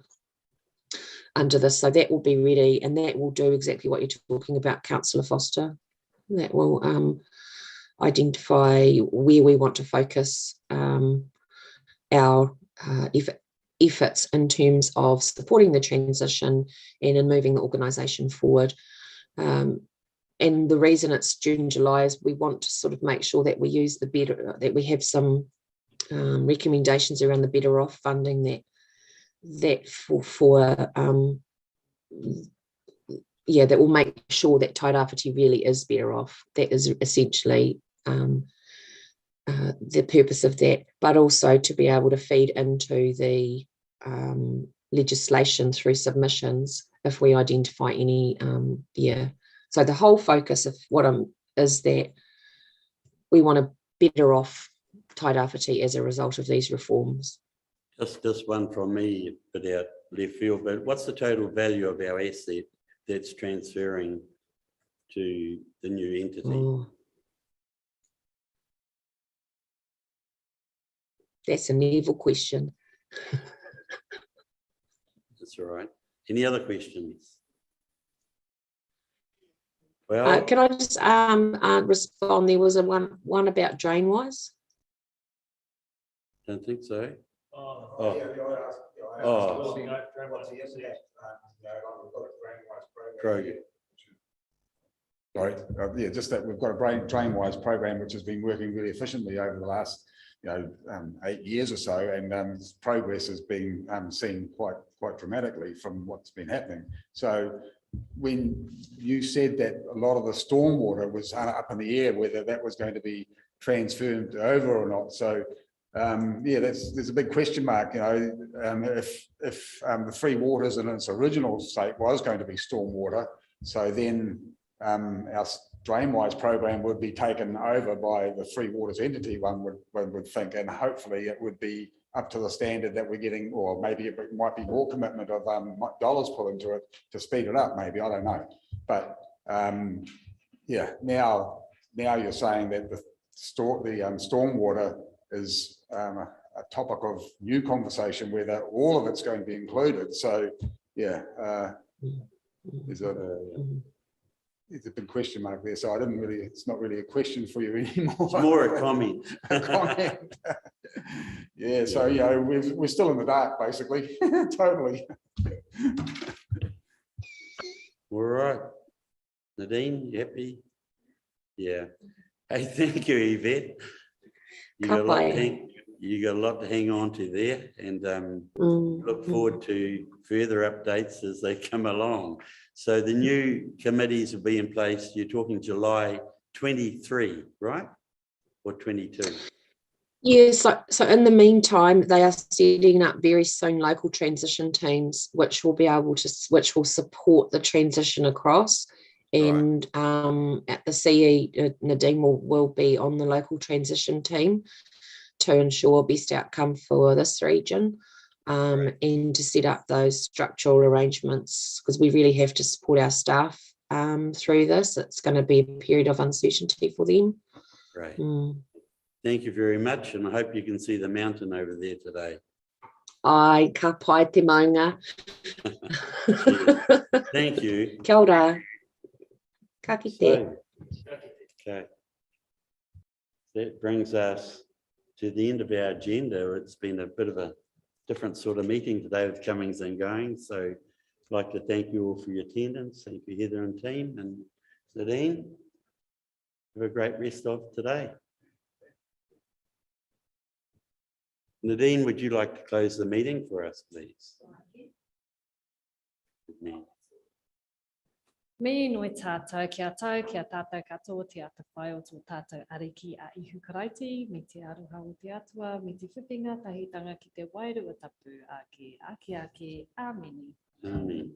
under this. So that will be ready, and that will do exactly what you're talking about, Councillor Foster. That will identify where we want to focus our efforts in terms of supporting the transition and in moving the organisation forward. And the reason it's June, July is we want to sort of make sure that we use the better, that we have some recommendations around the better off funding that that will make sure that Tairāwhiti really is better off. That is essentially the purpose of that, but also to be able to feed into the legislation through submissions if we identify any. So the whole focus of what is that we want to better off Tairāwhiti as a result of these reforms. Just one from me, but out left field, but what's the total value of our asset that's transferring to the new entity? Oh. That's an evil question. That's all right. Any other questions? Well, Can I just respond? There was one about DrainWise. don't think so. Oh. Program. Sorry, yeah, just that we've got a DrainWise program which has been working really efficiently over the last 8 years or so, and progress has been seen quite dramatically from what's been happening. So when you said that a lot of the stormwater was up in the air, whether that was going to be transferred over or not, so there's a big question mark. If the Three Waters in its original state was going to be stormwater, so then our DrainWise program would be taken over by the Three Waters entity, one would think, and hopefully it would be up to the standard that we're getting, or maybe it might be more commitment of dollars put into it to speed it up, maybe, I don't know. But now you're saying that the stormwater is a topic of new conversation, whether all of it's going to be included. So there's a big question mark there. So it's not really a question for you anymore. It's more a comment. A comment. Yeah, so we're still in the dark, basically. Totally. All right. Nadine, you happy? Yeah. Hey, thank you, Yvette. You got a lot to hang on to there, and look forward to further updates as they come along. So the new committees will be in place. You're talking July 23, right? Or 22? Yes, so in the meantime, they are setting up very soon local transition teams, which will support the transition across. And at the CE, Nadine will be on the local transition team to ensure best outcome for this region, and to set up those structural arrangements, because we really have to support our staff through this. It's going to be a period of uncertainty for them. Great. Thank you very much, and I hope you can see the mountain over there today. Ai, ka pai te maunga. Thank you. Kia ora. Ka kite. Okay. That brings us to the end of our agenda. It's been a bit of a different sort of meeting today with comings and goings. So I'd like to thank you all for your attendance. Thank you, Heather and team, and Nadine. Have a great rest of today. Nadine, would you like to close the meeting for us, please? Me noi tātou kia tātou katoa te ata whai o tō tātou ariki a ihu karaiti, me te aroha o te atua, me te whiwhinga tahitanga ki te wairu o tapu ake, ake, āmeni. Amen.